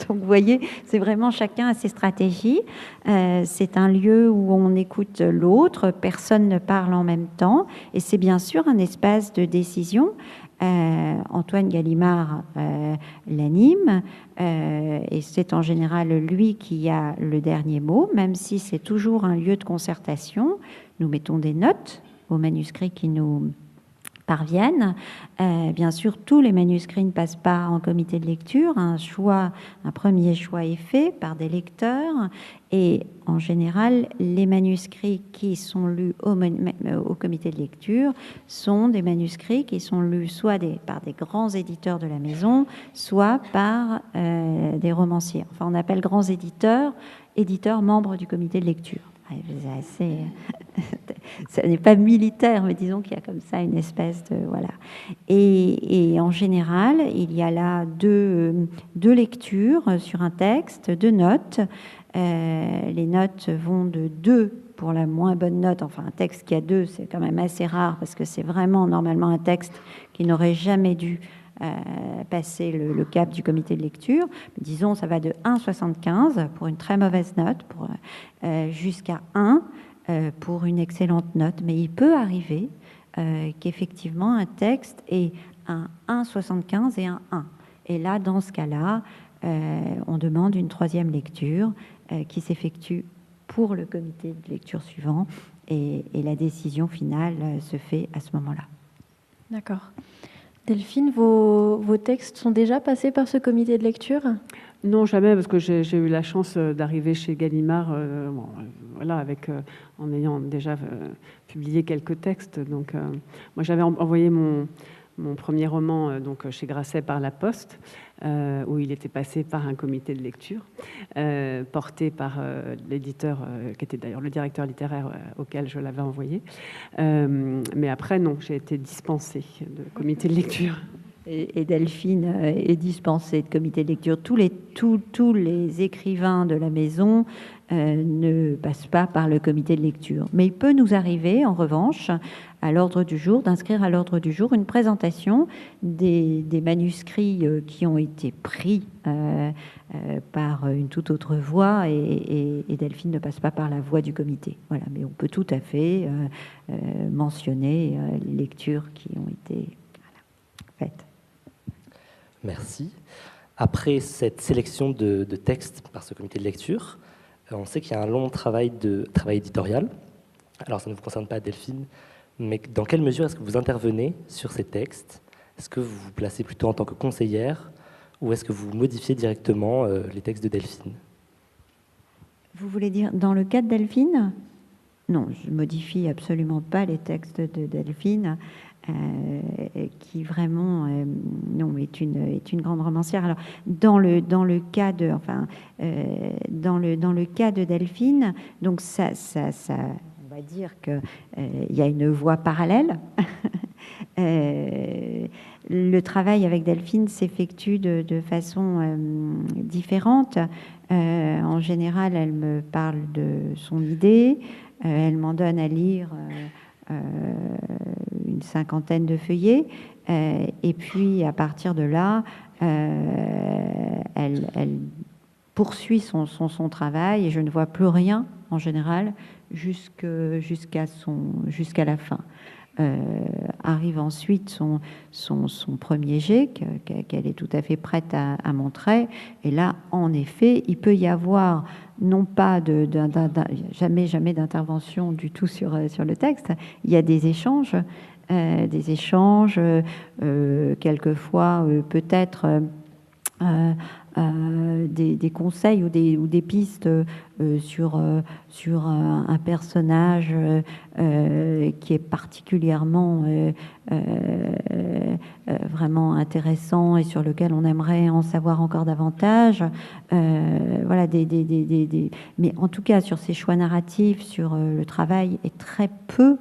Donc vous voyez, c'est vraiment chacun a ses stratégies. C'est un lieu où on écoute l'autre, personne ne parle en même temps, et c'est bien sûr un espace de décision. Antoine Gallimard l'anime, et c'est en général lui qui a le dernier mot, même si c'est toujours un lieu de concertation. Nous mettons des notes aux manuscrits qui nous parviennent. Bien sûr, tous les manuscrits ne passent pas en comité de lecture. Un premier choix est fait par des lecteurs, et en général, les manuscrits qui sont lus au comité de lecture sont des manuscrits qui sont lus soit par des grands éditeurs de la maison, soit par des romanciers. Enfin, on appelle grands éditeurs membres du comité de lecture. C'est ça n'est pas militaire, mais disons qu'il y a comme ça une espèce de... Voilà. Et en général, il y a là deux lectures sur un texte, 2 notes. Les notes vont de 2 pour la moins bonne note. Enfin, un texte qui a 2, c'est quand même assez rare, parce que c'est vraiment normalement un texte qui n'aurait jamais dû passer le cap du comité de lecture. Disons, ça va de 1,75 pour une très mauvaise note, jusqu'à 1 pour une excellente note. Mais il peut arriver qu'effectivement un texte ait un 1,75 et un 1. Et là, dans ce cas-là, on demande une 3e lecture qui s'effectue pour le comité de lecture suivant, et la décision finale se fait à ce moment-là. D'accord. Delphine, vos textes sont déjà passés par ce comité de lecture ? Non, jamais, parce que j'ai eu la chance d'arriver chez Gallimard en ayant déjà publié quelques textes. Donc, moi, j'avais envoyé mon premier roman chez Grasset par la Poste, où il était passé par un comité de lecture, porté par l'éditeur, qui était d'ailleurs le directeur littéraire auquel je l'avais envoyé. Mais après, non, j'ai été dispensée de comité de lecture. Et Delphine est dispensée de comité de lecture. Tous les écrivains de la maison ne passent pas par le comité de lecture. Mais il peut nous arriver, en revanche, à l'ordre du jour, d'inscrire à l'ordre du jour une présentation des manuscrits qui ont été pris par une toute autre voie, et Delphine ne passe pas par la voie du comité. Voilà, mais on peut tout à fait mentionner les lectures qui ont été faites. Merci. Après cette sélection de textes par ce comité de lecture, on sait qu'il y a un long travail éditorial. Alors, ça ne vous concerne pas, Delphine, mais dans quelle mesure est-ce que vous intervenez sur ces textes ? Est-ce que vous vous placez plutôt en tant que conseillère, ou est-ce que vous modifiez directement les textes de Delphine ? Vous voulez dire dans le cas de Delphine ? Non, je ne modifie absolument pas les textes de Delphine. Qui vraiment est une grande romancière. Alors dans le cas de Delphine, donc ça on va dire que il y a une voie parallèle Le travail avec Delphine s'effectue de façon différente. En général, elle me parle de son idée, elle m'en donne à lire une 50aine de feuillets, et puis à partir de là, elle poursuit son travail, et je ne vois plus rien en général jusqu'à la fin. Arrive ensuite son premier jet qu'elle est tout à fait prête à montrer, et là en effet il peut y avoir non pas jamais d'intervention du tout sur le texte. Il y a des échanges quelquefois peut-être des conseils ou des pistes sur un personnage qui est particulièrement vraiment intéressant et sur lequel on aimerait en savoir encore davantage. Voilà, mais en tout cas sur ces choix narratifs, sur le travail est très peu.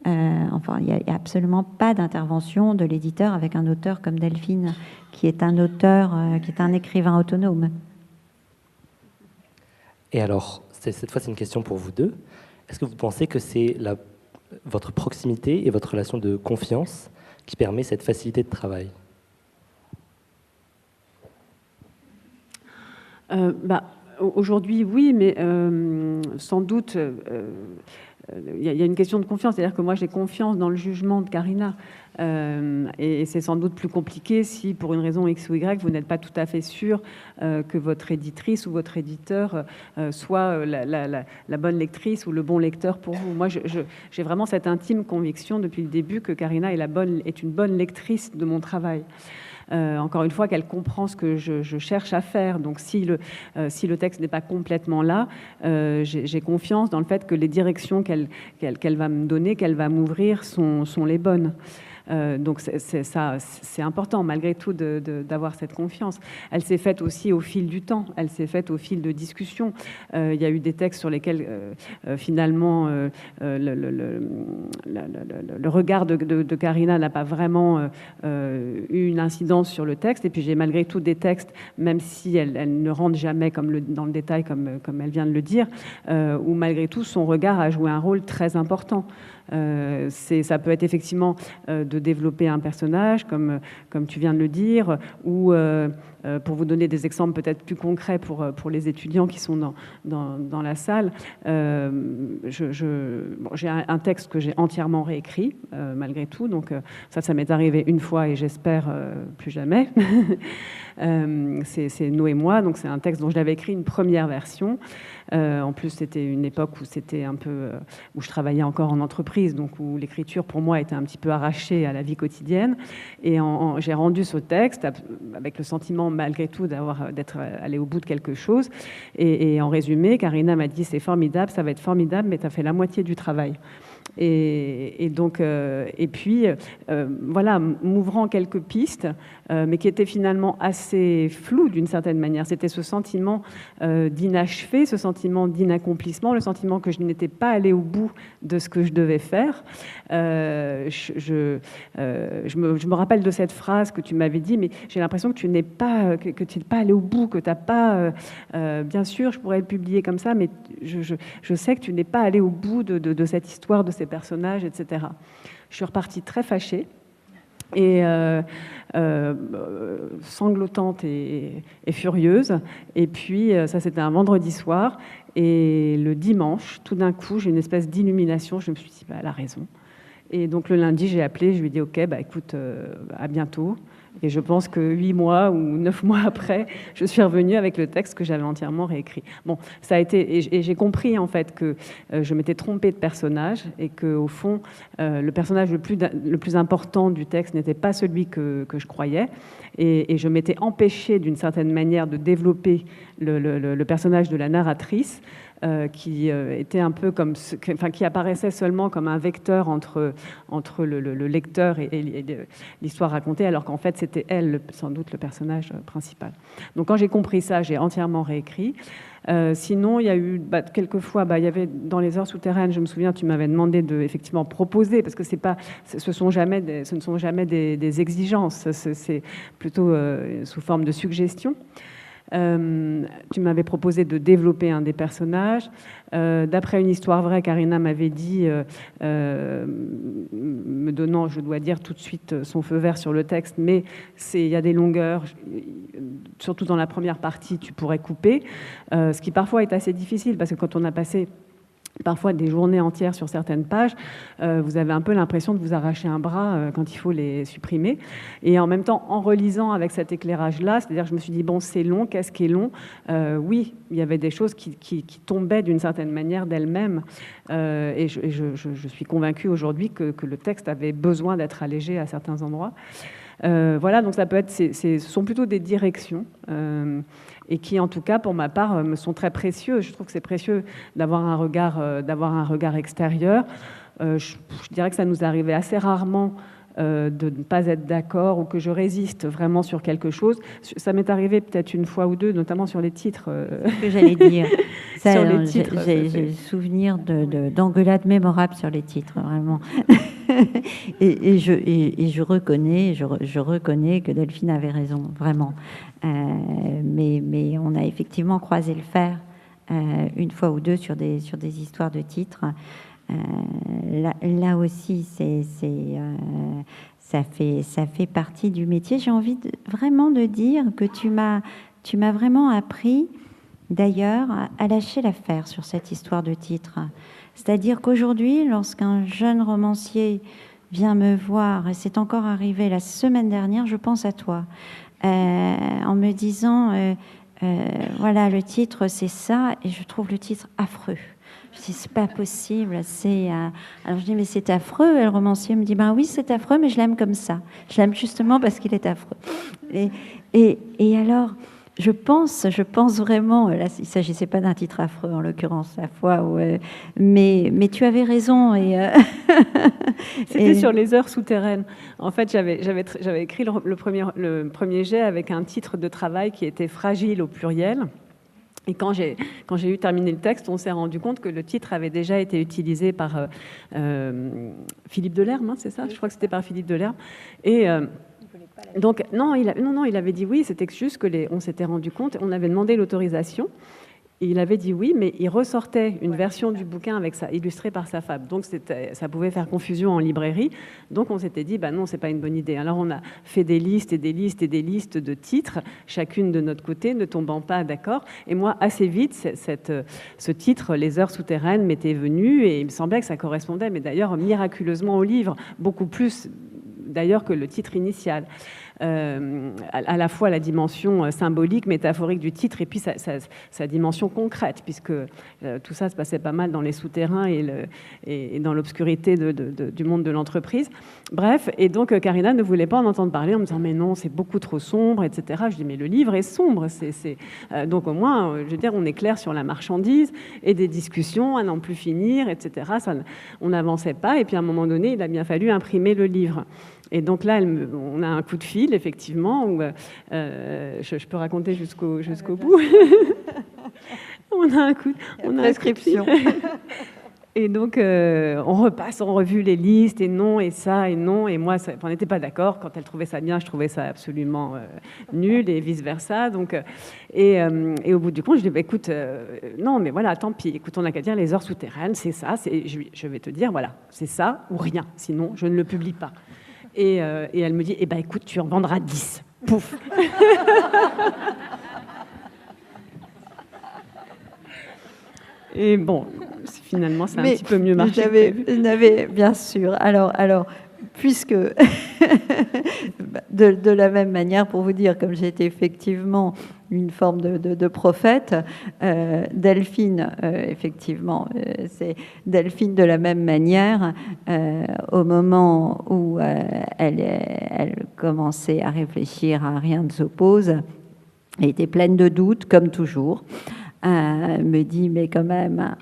Enfin, il n'y a absolument pas d'intervention de l'éditeur avec un auteur comme Delphine, qui est un auteur, qui est un écrivain autonome. Et alors, cette fois, c'est une question pour vous deux. Est-ce que vous pensez que c'est votre proximité et votre relation de confiance qui permet cette facilité de travail ? Aujourd'hui, oui, mais sans doute... il y a une question de confiance, c'est-à-dire que moi j'ai confiance dans le jugement de Karina, et c'est sans doute plus compliqué si pour une raison X ou Y vous n'êtes pas tout à fait sûr que votre éditrice ou votre éditeur soit la bonne lectrice ou le bon lecteur pour vous. Moi j'ai vraiment cette intime conviction depuis le début que Karina est une bonne lectrice de mon travail. Encore une fois, qu'elle comprend ce que je cherche à faire. Donc si le texte n'est pas complètement là, j'ai confiance dans le fait que les directions qu'elle va me donner, qu'elle va m'ouvrir sont les bonnes. Donc c'est important malgré tout d'avoir cette confiance. Elle s'est faite aussi au fil du temps, elle s'est faite au fil de discussions. Il y a eu des textes sur lesquels finalement le regard de Karina n'a pas vraiment eu une incidence sur le texte, et puis j'ai malgré tout des textes, même si elle ne rentre jamais dans le détail comme elle vient de le dire, où malgré tout son regard a joué un rôle très important. Ça peut être effectivement de développer un personnage, comme tu viens de le dire, ou pour vous donner des exemples peut-être plus concrets pour les étudiants qui sont dans la salle, j'ai un texte que j'ai entièrement réécrit, malgré tout, donc ça m'est arrivé une fois et j'espère plus jamais. C'est Nous et moi, donc c'est un texte dont j'avais écrit une première version. En plus, c'était une époque où c'était un peu où je travaillais encore en entreprise, donc où l'écriture pour moi était un petit peu arrachée à la vie quotidienne. Et j'ai rendu ce texte avec le sentiment malgré tout d'être allé au bout de quelque chose. Et en résumé, Karina m'a dit: c'est formidable, ça va être formidable, mais tu as fait la moitié du travail. Et donc, et puis, voilà, m'ouvrant quelques pistes, mais qui étaient finalement assez floues d'une certaine manière. C'était ce sentiment d'inachevé, ce sentiment d'inaccomplissement, le sentiment que je n'étais pas allée au bout de ce que je devais faire. Je me rappelle de cette phrase que tu m'avais dit, mais j'ai l'impression que tu n'es pas, que tu n'es pas allé au bout, que tu n'as pas... bien sûr, je pourrais le publier comme ça, mais je sais que tu n'es pas allé au bout de cette histoire, de ces personnages, etc. Je suis repartie très fâchée et sanglotante et furieuse. Et puis, ça, c'était un vendredi soir. Et le dimanche, tout d'un coup, j'ai une espèce d'illumination. Je me suis dit, elle a raison. Et donc, le lundi, j'ai appelé. Je lui ai dit, OK, écoute, à bientôt. Et je pense que 8 mois ou 9 mois après, je suis revenue avec le texte que j'avais entièrement réécrit. Bon, ça a été, et j'ai compris en fait que je m'étais trompée de personnage et que au fond, le personnage le plus important du texte n'était pas celui que je croyais. Et je m'étais empêchée d'une certaine manière de développer le personnage de la narratrice qui était un peu comme, qui apparaissait seulement comme un vecteur entre le lecteur et l'histoire racontée, alors qu'en fait c'était elle, sans doute, le personnage principal. Donc quand j'ai compris ça, j'ai entièrement réécrit. Sinon, il y a eu quelquefois, il y avait dans les heures souterraines, je me souviens, tu m'avais demandé de effectivement proposer, parce que ce ne sont jamais des exigences, c'est plutôt sous forme de suggestions. Tu m'avais proposé de développer un des personnages. D'après une histoire vraie, Karina m'avait dit, me donnant, je dois dire, tout de suite son feu vert sur le texte, mais il y a des longueurs, surtout dans la première partie, tu pourrais couper, ce qui parfois est assez difficile, parce que quand on a passé parfois des journées entières sur certaines pages, vous avez un peu l'impression de vous arracher un bras quand il faut les supprimer. Et en même temps, en relisant avec cet éclairage-là, c'est-à-dire je me suis dit, bon, c'est long, qu'est-ce qui est long ? Oui, il y avait des choses qui tombaient d'une certaine manière d'elles-mêmes. Et je suis convaincue aujourd'hui que le texte avait besoin d'être allégé à certains endroits. Voilà, donc ça peut être, ce sont plutôt des directions et qui, en tout cas, pour ma part, me sont très précieux. Je trouve que c'est précieux d'avoir un regard extérieur. Je dirais que ça nous arrivait assez rarement de ne pas être d'accord ou que je résiste vraiment sur quelque chose. Ça m'est arrivé peut-être une fois ou deux, notamment sur les titres. Ce que j'allais dire. Sur les titres, j'ai le souvenir d'engueulades mémorables sur les titres, vraiment. et je reconnais que Delphine avait raison, vraiment. Mais on a effectivement croisé le fer une fois ou deux sur des histoires de titres. Là aussi, ça fait partie du métier. J'ai envie vraiment de dire que tu m'as vraiment appris, d'ailleurs, à lâcher l'affaire sur cette histoire de titre. C'est-à-dire qu'aujourd'hui, lorsqu'un jeune romancier vient me voir, et c'est encore arrivé la semaine dernière, je pense à toi, en me disant, voilà, le titre, c'est ça, et je trouve le titre affreux. Je dis, c'est pas possible. Alors je dis, mais c'est affreux. Et le romancier me dit, ben oui, c'est affreux, mais je l'aime comme ça. Je l'aime justement parce qu'il est affreux. Et alors, je pense vraiment, là, il ne s'agissait pas d'un titre affreux, en l'occurrence, la fois où... mais tu avais raison. C'était sur les heures souterraines. En fait, j'avais écrit le premier jet avec un titre de travail qui était fragile au pluriel. Et quand j'ai eu terminé le texte, on s'est rendu compte que le titre avait déjà été utilisé par Philippe Delerme, hein, c'est ça ? Je crois que c'était par Philippe Delerme. Et donc, il avait dit oui, c'était juste que on s'était rendu compte, on avait demandé l'autorisation. Et il avait dit oui, mais il ressortait une version du bouquin avec ça, illustrée par sa femme. Donc ça pouvait faire confusion en librairie. Donc on s'était dit, non, c'est pas une bonne idée. Alors on a fait des listes et des listes et des listes de titres, chacune de notre côté, ne tombant pas d'accord. Et moi, assez vite, ce titre, Les heures souterraines, m'était venu et il me semblait que ça correspondait, mais d'ailleurs miraculeusement au livre, beaucoup plus d'ailleurs que le titre initial. À la fois la dimension symbolique, métaphorique du titre et puis sa dimension concrète, puisque tout ça se passait pas mal dans les souterrains et dans l'obscurité du monde de l'entreprise. Bref, et donc Karina ne voulait pas en entendre parler en me disant mais non, c'est beaucoup trop sombre, etc. Je dis mais le livre est sombre, donc au moins, je veux dire, on est clair sur la marchandise et des discussions à n'en plus finir, etc. On n'avançait pas et puis à un moment donné, il a bien fallu imprimer le livre. Et donc là, on a un coup de fil, effectivement, où je peux raconter jusqu'au bout. On a un coup de prescription. Et donc, on repasse en revue les listes, et non, et ça, et non. Et moi, on n'était pas d'accord. Quand elle trouvait ça bien, je trouvais ça absolument nul, et vice-versa. Donc, et au bout du compte, je dis, écoute, non, mais voilà, tant pis. Écoute, on n'a qu'à dire les heures souterraines, c'est ça. Je vais te dire, voilà, c'est ça ou rien. Sinon, je ne le publie pas. Et elle me dit, écoute, tu en vendras 10. Pouf. Et bon, finalement, ça a un petit peu mieux marché. Bien sûr. Alors, puisque de la même manière, pour vous dire, comme j'étais effectivement une forme de prophète, Delphine, effectivement, c'est Delphine de la même manière, au moment où elle commençait à réfléchir à Rien ne s'oppose, elle était pleine de doutes, comme toujours. me dit, mais quand même,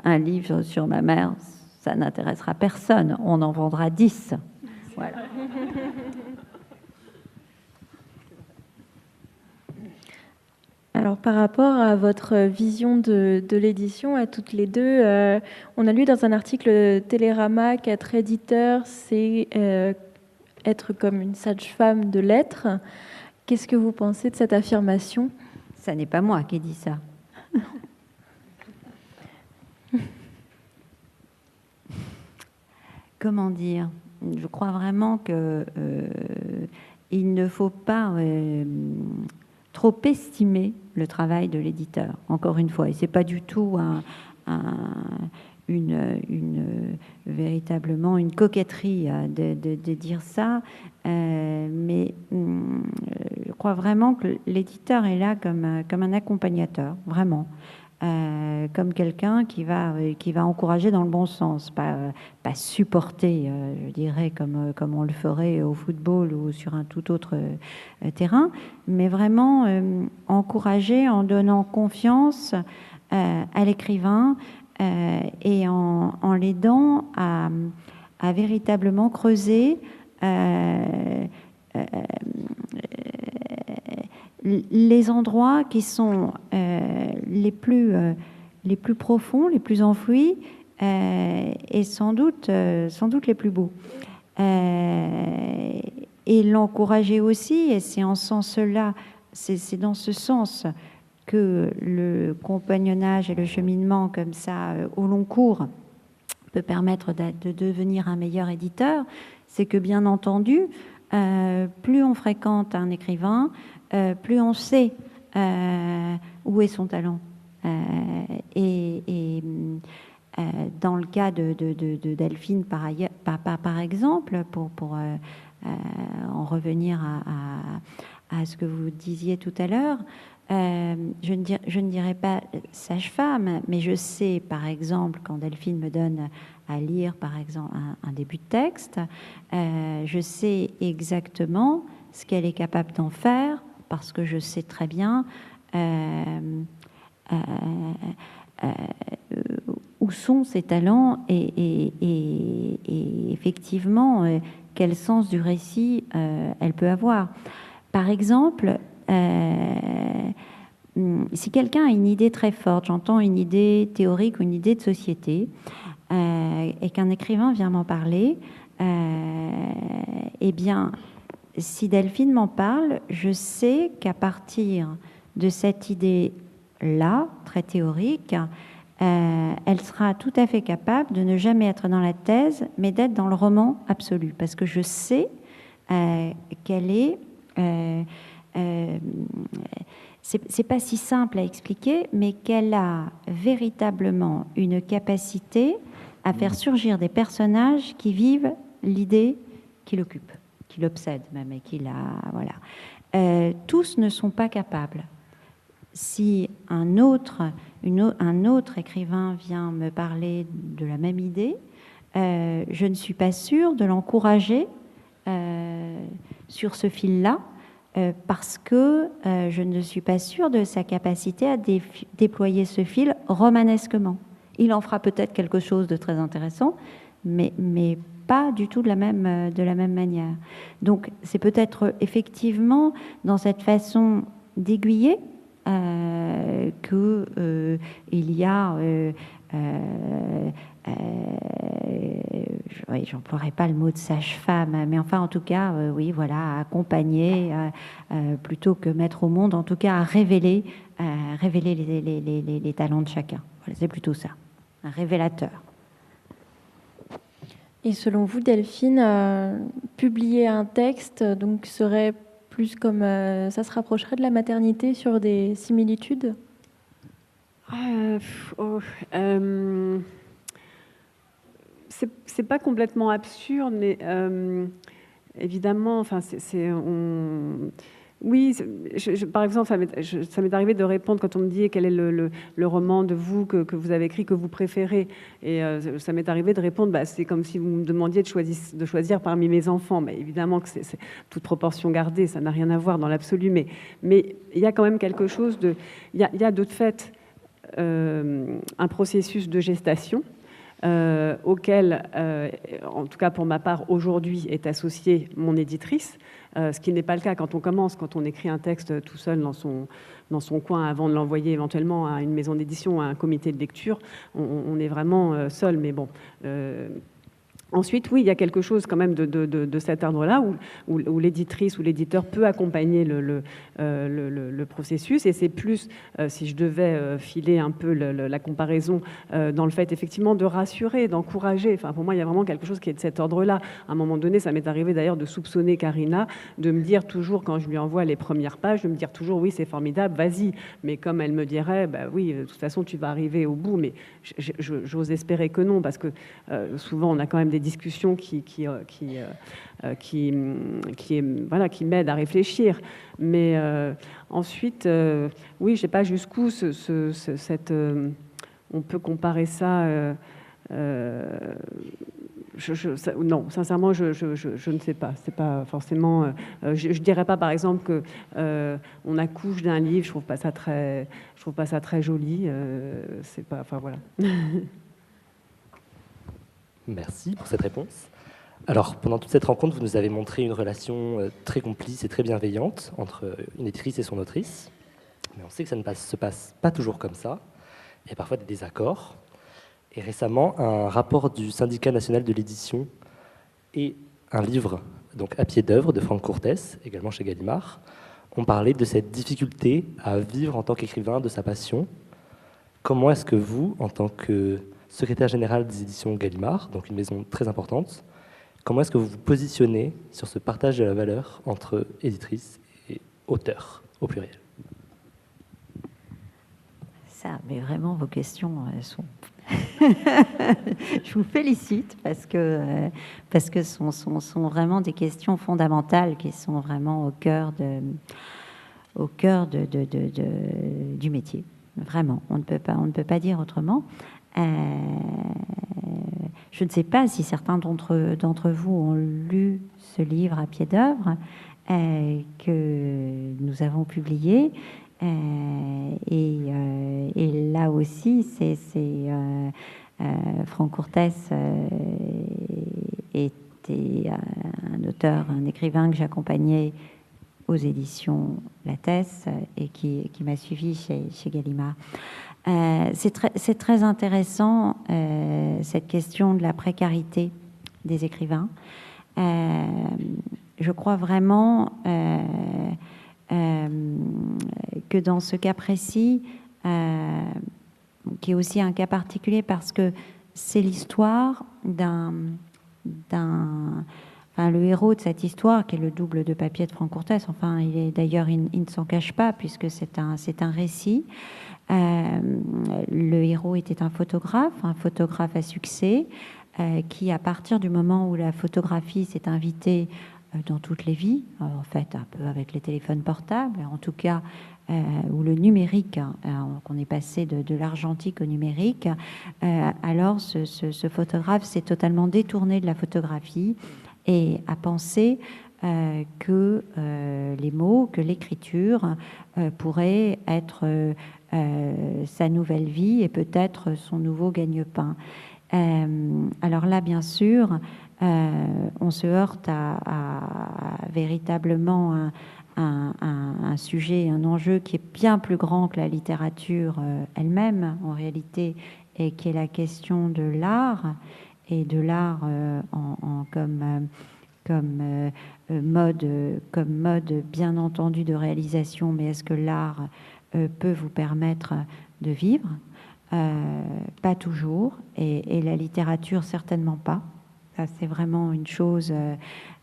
un livre sur ma mère, ça n'intéressera personne, on en vendra 10. Voilà. Alors, par rapport à votre vision de l'édition, à toutes les deux, on a lu dans un article Télérama qu'être éditeur, c'est être comme une sage-femme de lettres. Qu'est-ce que vous pensez de cette affirmation ? Ça n'est pas moi qui ai dit ça. Comment dire ? Je crois vraiment que il ne faut pas trop estimer le travail de l'éditeur, encore une fois. Et c'est pas du tout véritablement une coquetterie de dire ça, mais je crois vraiment que l'éditeur est là comme un accompagnateur, vraiment. Comme quelqu'un qui va encourager dans le bon sens, pas supporter, je dirais, comme on le ferait au football ou sur un tout autre terrain, mais vraiment encourager en donnant confiance à l'écrivain et en l'aidant à véritablement creuser les endroits qui sont les plus profonds, les plus enfouis et sans doute les plus beaux. Et l'encourager aussi, et c'est en ce sens-là, c'est dans ce sens que le compagnonnage et le cheminement comme ça au long cours peut permettre de devenir un meilleur éditeur. C'est que bien entendu, plus on fréquente un écrivain, plus on sait où est son talent. Dans le cas de Delphine, par exemple, pour en revenir à ce que vous disiez tout à l'heure, je ne dirais pas sage-femme, mais je sais, par exemple, quand Delphine me donne à lire, par exemple, un début de texte, je sais exactement ce qu'elle est capable d'en faire, parce que je sais très bien où sont ses talents et effectivement quel sens du récit elle peut avoir. Par exemple, si quelqu'un a une idée très forte, j'entends une idée théorique ou une idée de société, et qu'un écrivain vient m'en parler, eh bien, si Delphine m'en parle, je sais qu'à partir de cette idée-là, très théorique, elle sera tout à fait capable de ne jamais être dans la thèse, mais d'être dans le roman absolu, parce que je sais qu'elle est... c'est pas si simple à expliquer, mais qu'elle a véritablement une capacité à faire surgir des personnages qui vivent l'idée qui l'occupe, qui l'obsède même, et qui la... Voilà. Tous ne sont pas capables. Si un autre écrivain vient me parler de la même idée, je ne suis pas sûre de l'encourager sur ce fil-là, parce que je ne suis pas sûre de sa capacité à déployer ce fil romanesquement. Il en fera peut-être quelque chose de très intéressant, mais pas du tout de la même manière. Donc c'est peut-être effectivement dans cette façon d'aiguiller que il y a j'emploierai pas le mot de sage-femme, mais enfin en tout cas oui, voilà, accompagner plutôt que mettre au monde, en tout cas à révéler les talents de chacun. Voilà, c'est plutôt ça, un révélateur. Et selon vous, Delphine, publier un texte donc serait plus comme ça se rapprocherait de la maternité sur des similitudes? C'est pas complètement absurde, mais évidemment, enfin, oui, par exemple, ça m'est arrivé de répondre quand on me dit quel est le roman de vous que vous avez écrit, que vous préférez. Et ça m'est arrivé de répondre, bah, c'est comme si vous me demandiez de choisir parmi mes enfants. Mais évidemment que c'est toute proportion gardée, ça n'a rien à voir dans l'absolu. Mais il y a quand même quelque chose de... Il y a de fait un processus de gestation auquel, en tout cas pour ma part, aujourd'hui est associée mon éditrice, ce qui n'est pas le cas quand on commence, quand on écrit un texte tout seul dans son coin avant de l'envoyer éventuellement à une maison d'édition, à un comité de lecture. On est vraiment seul, mais bon... Ensuite, oui, il y a quelque chose quand même de cet ordre-là où l'éditrice ou l'éditeur peut accompagner le processus. Et c'est plus, si je devais filer un peu la comparaison, dans le fait effectivement de rassurer, d'encourager. Enfin, pour moi, il y a vraiment quelque chose qui est de cet ordre-là. À un moment donné, ça m'est arrivé d'ailleurs de soupçonner Karina, de me dire toujours, quand je lui envoie les premières pages, de me dire toujours, oui, c'est formidable, vas-y. Mais comme elle me dirait, bah oui, de toute façon, tu vas arriver au bout. Mais j'ose espérer que non, parce que souvent, on a quand même des discussions qui m'aident à réfléchir. Mais ensuite, oui, je sais pas jusqu'où on peut comparer ça. Non, sincèrement, je ne sais pas. C'est pas forcément. Je dirais pas, par exemple, que on accouche d'un livre. Je trouve pas ça très joli. C'est pas. Enfin voilà. Merci pour cette réponse. Alors, pendant toute cette rencontre, vous nous avez montré une relation très complice et très bienveillante entre une éditrice et son autrice. Mais on sait que ça ne se passe pas toujours comme ça. Il y a parfois des désaccords. Et récemment, un rapport du Syndicat national de l'édition et un livre, donc À pied d'œuvre, de Franck Courtès, également chez Gallimard, ont parlé de cette difficulté à vivre en tant qu'écrivain de sa passion. Comment est-ce que vous, en tant que secrétaire général des éditions Gallimard, donc une maison très importante, comment est-ce que vous vous positionnez sur ce partage de la valeur entre éditrice et auteur, au pluriel? Ça, mais vraiment, vos questions sont... Je vous félicite parce que sont vraiment des questions fondamentales qui sont vraiment au cœur du métier. Vraiment, on ne peut pas dire autrement. Je ne sais pas si certains d'entre vous ont lu ce livre À pied d'œuvre que nous avons publié. Et là aussi, Franck Courtès était un auteur, un écrivain que j'accompagnais aux éditions Lattès et qui m'a suivi chez Gallimard. C'est très intéressant, cette question de la précarité des écrivains. Je crois vraiment que dans ce cas précis, qui est aussi un cas particulier parce que c'est l'histoire le héros de cette histoire, qui est le double de papier de Franck Courtès, enfin, il ne s'en cache pas, puisque c'est un récit. Le héros était un photographe à succès, qui, à partir du moment où la photographie s'est invitée dans toutes les vies, en fait, un peu avec les téléphones portables, en tout cas, ou le numérique, qu'on est passé de l'argentique au numérique, alors ce photographe s'est totalement détourné de la photographie et a pensé que les mots, que l'écriture pourrait être sa nouvelle vie et peut-être son nouveau gagne-pain. Alors là, bien sûr, on se heurte à véritablement un sujet, un enjeu qui est bien plus grand que la littérature elle-même, en réalité, et qui est la question de l'art, et de l'art comme mode bien entendu de réalisation, mais est-ce que l'art peut vous permettre de vivre? Pas toujours, et la littérature certainement pas. Ça, c'est vraiment une chose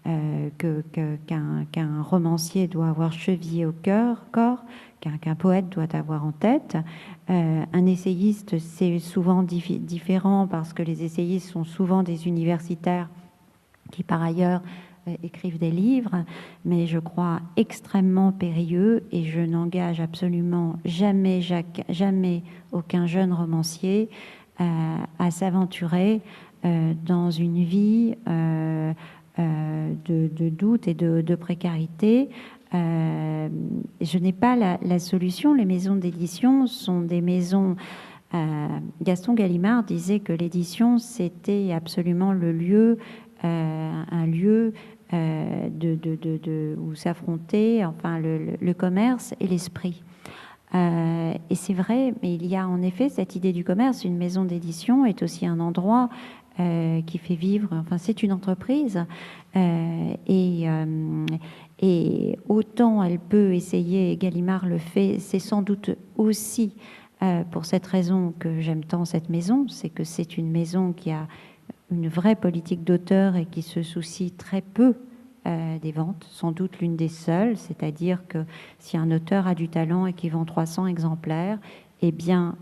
qu'un romancier doit avoir chevillé au corps, qu'un poète doit avoir en tête. Un essayiste, c'est souvent différent parce que les essayistes sont souvent des universitaires qui, par ailleurs, écrivent des livres, mais je crois extrêmement périlleux, et je n'engage absolument jamais aucun jeune romancier à s'aventurer dans une vie de doute et de précarité, Je n'ai pas la solution. Les maisons d'édition sont des maisons... Gaston Gallimard disait que l'édition, c'était absolument le lieu, un lieu où s'affronter, enfin, le commerce et l'esprit. Et c'est vrai, mais il y a en effet cette idée du commerce. Une maison d'édition est aussi un endroit qui fait vivre, enfin c'est une entreprise, et autant elle peut essayer, Gallimard le fait, c'est sans doute aussi pour cette raison que j'aime tant cette maison, c'est que c'est une maison qui a une vraie politique d'auteur et qui se soucie très peu des ventes, sans doute l'une des seules, c'est-à-dire que si un auteur a du talent et qu'il vend 300 exemplaires, eh bien,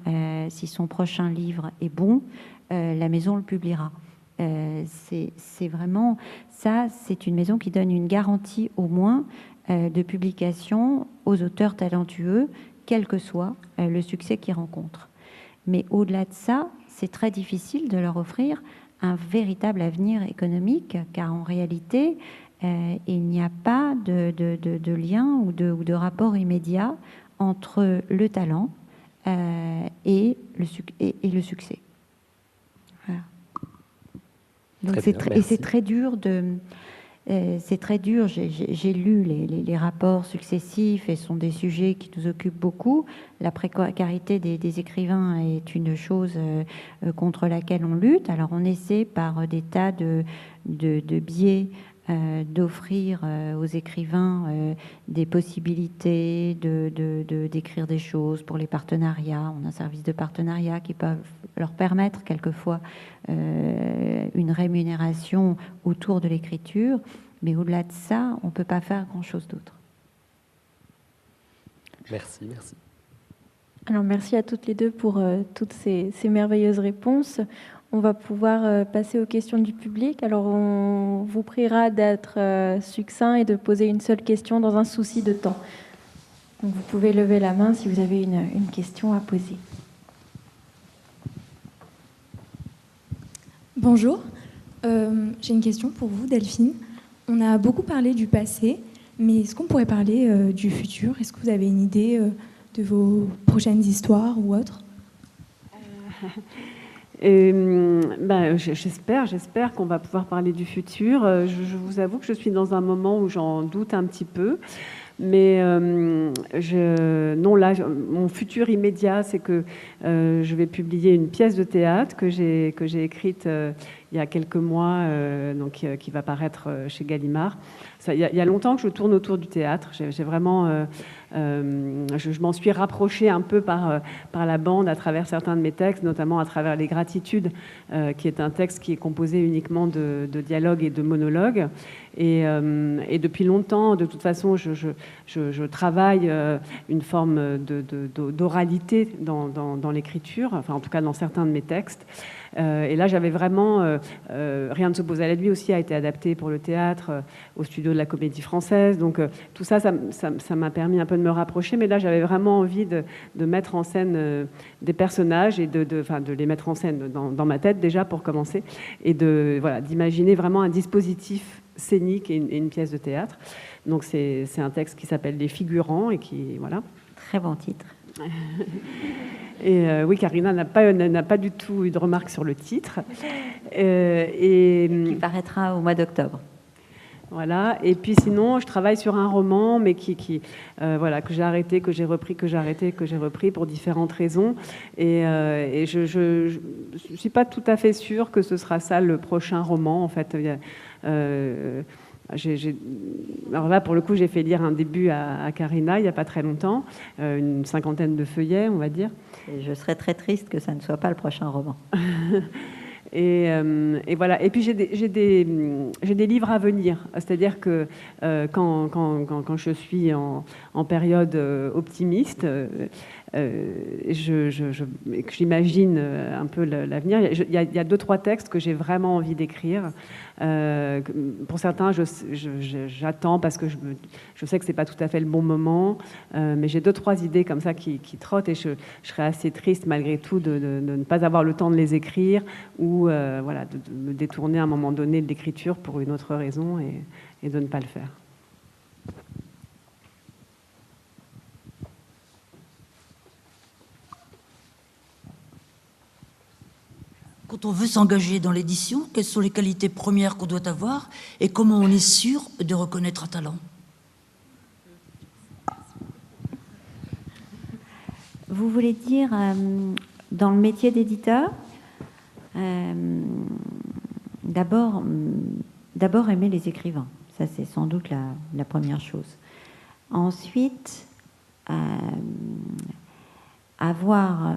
si son prochain livre est bon, la maison le publiera. C'est vraiment ça, c'est une maison qui donne une garantie au moins de publication aux auteurs talentueux, quel que soit le succès qu'ils rencontrent. Mais au-delà de ça, c'est très difficile de leur offrir un véritable avenir économique, car en réalité, il n'y a pas de lien ou de rapport immédiat entre le talent et le succès. Voilà. Donc c'est très dur c'est très dur. J'ai lu les rapports successifs et ce sont des sujets qui nous occupent beaucoup. La précarité des écrivains est une chose contre laquelle on lutte. Alors on essaie par des tas de biais d'offrir aux écrivains des possibilités d'écrire des choses pour les partenariats. On a un service de partenariat qui peut leur permettre quelquefois une rémunération autour de l'écriture, mais au-delà de ça, on ne peut pas faire grand-chose d'autre. Merci. Alors merci à toutes les deux pour toutes ces merveilleuses réponses. On va pouvoir passer aux questions du public. Alors, on vous priera d'être succinct et de poser une seule question dans un souci de temps. Donc, vous pouvez lever la main si vous avez une question à poser. Bonjour. J'ai une question pour vous, Delphine. On a beaucoup parlé du passé, mais est-ce qu'on pourrait parler du futur ? Est-ce que vous avez une idée de vos prochaines histoires ou autres ? J'espère qu'on va pouvoir parler du futur. Je vous avoue que je suis dans un moment où j'en doute un petit peu. Mais mon futur immédiat, c'est que je vais publier une pièce de théâtre que j'ai écrite il y a quelques mois, qui va paraître chez Gallimard. Il y a longtemps que je tourne autour du théâtre. J'ai vraiment, je m'en suis rapprochée un peu par la bande à travers certains de mes textes, notamment à travers Les Gratitudes, qui est un texte qui est composé uniquement de dialogues et de monologues. Et depuis longtemps, de toute façon, je travaille une forme d'oralité dans l'écriture, enfin en tout cas dans certains de mes textes. Et là, j'avais vraiment... Rien ne s'oppose à la nuit aussi a été adapté pour le théâtre, au studio de la Comédie Française. Donc tout ça m'a permis un peu de me rapprocher. Mais là, j'avais vraiment envie de mettre en scène des personnages et de les mettre en scène dans ma tête déjà pour commencer. Et d'imaginer vraiment un dispositif scénique et une pièce de théâtre. Donc c'est un texte qui s'appelle Les Figurants et qui... Voilà. Très bon titre. Et oui, Karina n'a pas du tout eu de remarques sur le titre. Qui paraîtra au mois d'octobre. Voilà. Et puis sinon, je travaille sur un roman, mais que j'ai arrêté, que j'ai repris, que j'ai arrêté, que j'ai repris pour différentes raisons. Et je suis pas tout à fait sûre que ce sera ça le prochain roman. En fait, alors là, pour le coup, j'ai fait lire un début à Karina il n'y a pas très longtemps, une 50aine de feuillets, on va dire. Et je serais très triste que ça ne soit pas le prochain roman. Et voilà. Et puis j'ai des livres à venir. C'est-à-dire que quand je suis en période optimiste, que j'imagine un peu l'avenir, il y a 2-3 textes que j'ai vraiment envie d'écrire. Pour certains, j'attends parce que je sais que c'est pas tout à fait le bon moment, mais j'ai 2-3 idées comme ça qui trottent et je serais assez triste malgré tout de ne pas avoir le temps de les écrire ou de me détourner à un moment donné de l'écriture pour une autre raison et de ne pas le faire. quand on veut s'engager dans l'édition, quelles sont les qualités premières qu'on doit avoir et comment on est sûr de reconnaître un talent? Vous voulez dire dans le métier d'éditeur, d'abord aimer les écrivains. Ça, c'est sans doute la première chose. Ensuite, avoir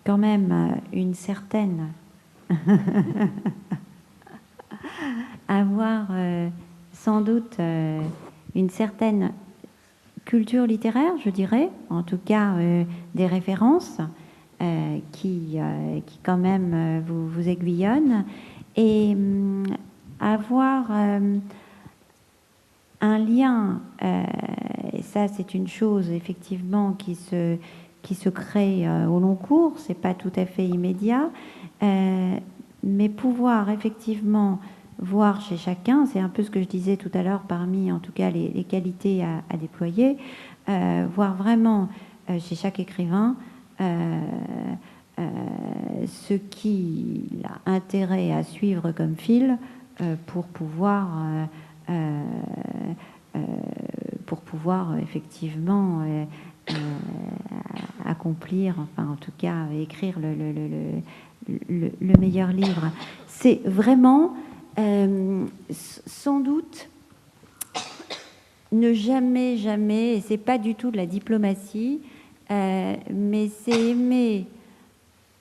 quand même une certaine... avoir sans doute une certaine culture littéraire, je dirais, en tout cas des références qui quand même vous aiguillonnent, et avoir un lien, et ça c'est une chose effectivement qui se crée au long cours, c'est pas tout à fait immédiat, mais pouvoir effectivement voir chez chacun, c'est un peu ce que je disais tout à l'heure, parmi en tout cas les qualités à déployer, voir vraiment chez chaque écrivain ce qu'il a intérêt à suivre comme fil pour pouvoir effectivement accomplir, enfin en tout cas écrire le meilleur livre. C'est vraiment sans doute ne jamais, et c'est pas du tout de la diplomatie, mais c'est aimer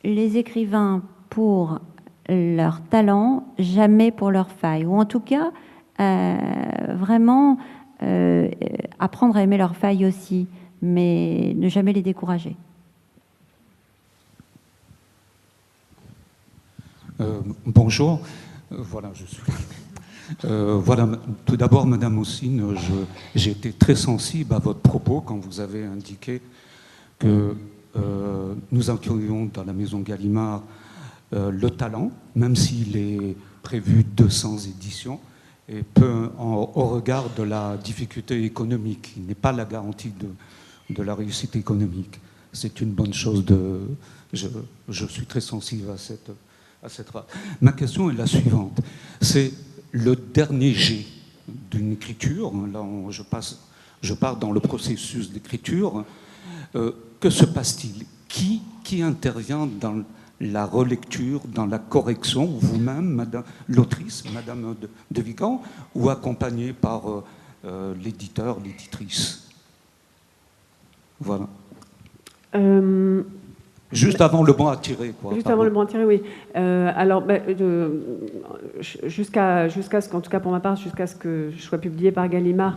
les écrivains pour leur talent, jamais pour leurs failles, ou en tout cas vraiment apprendre à aimer leurs failles aussi, mais ne jamais les décourager. Bonjour, voilà, je suis. Voilà, tout d'abord, Madame Houssine, j'ai été très sensible à votre propos quand vous avez indiqué que nous accueillons dans la maison Gallimard le talent, même s'il est prévu 200 éditions, et peu au regard de la difficulté économique. Il n'est pas la garantie de la réussite économique. C'est une bonne chose. Je suis très sensible à cette phrase. Ma question est la suivante. C'est le dernier jet d'une écriture. Là, je pars dans le processus d'écriture. Que se passe-t-il? Qui intervient dans la relecture, dans la correction? Vous-même, l'autrice, Madame de Vigan, ou accompagnée par l'éditeur, l'éditrice? Voilà. Juste avant le banc à tirer, quoi. Juste avant le banc à tirer, oui. Alors, jusqu'à ce qu'en tout cas pour ma part, jusqu'à ce que je sois publié par Gallimard,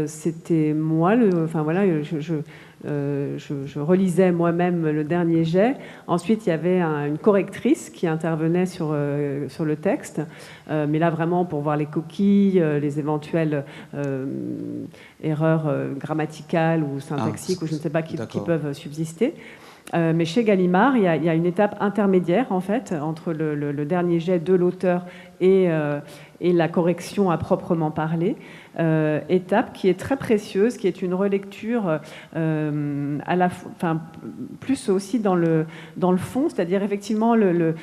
c'était moi. Enfin voilà, je relisais moi-même le dernier jet. Ensuite, il y avait une correctrice qui intervenait sur le texte, mais là vraiment pour voir les coquilles, les éventuelles erreurs grammaticales ou syntaxiques ou je ne sais pas qui peuvent subsister. Mais chez Gallimard, il y a une étape intermédiaire en fait entre le dernier jet de l'auteur et la correction à proprement parler. Étape qui est très précieuse, qui est une relecture plus aussi dans le fond, c'est-à-dire effectivement le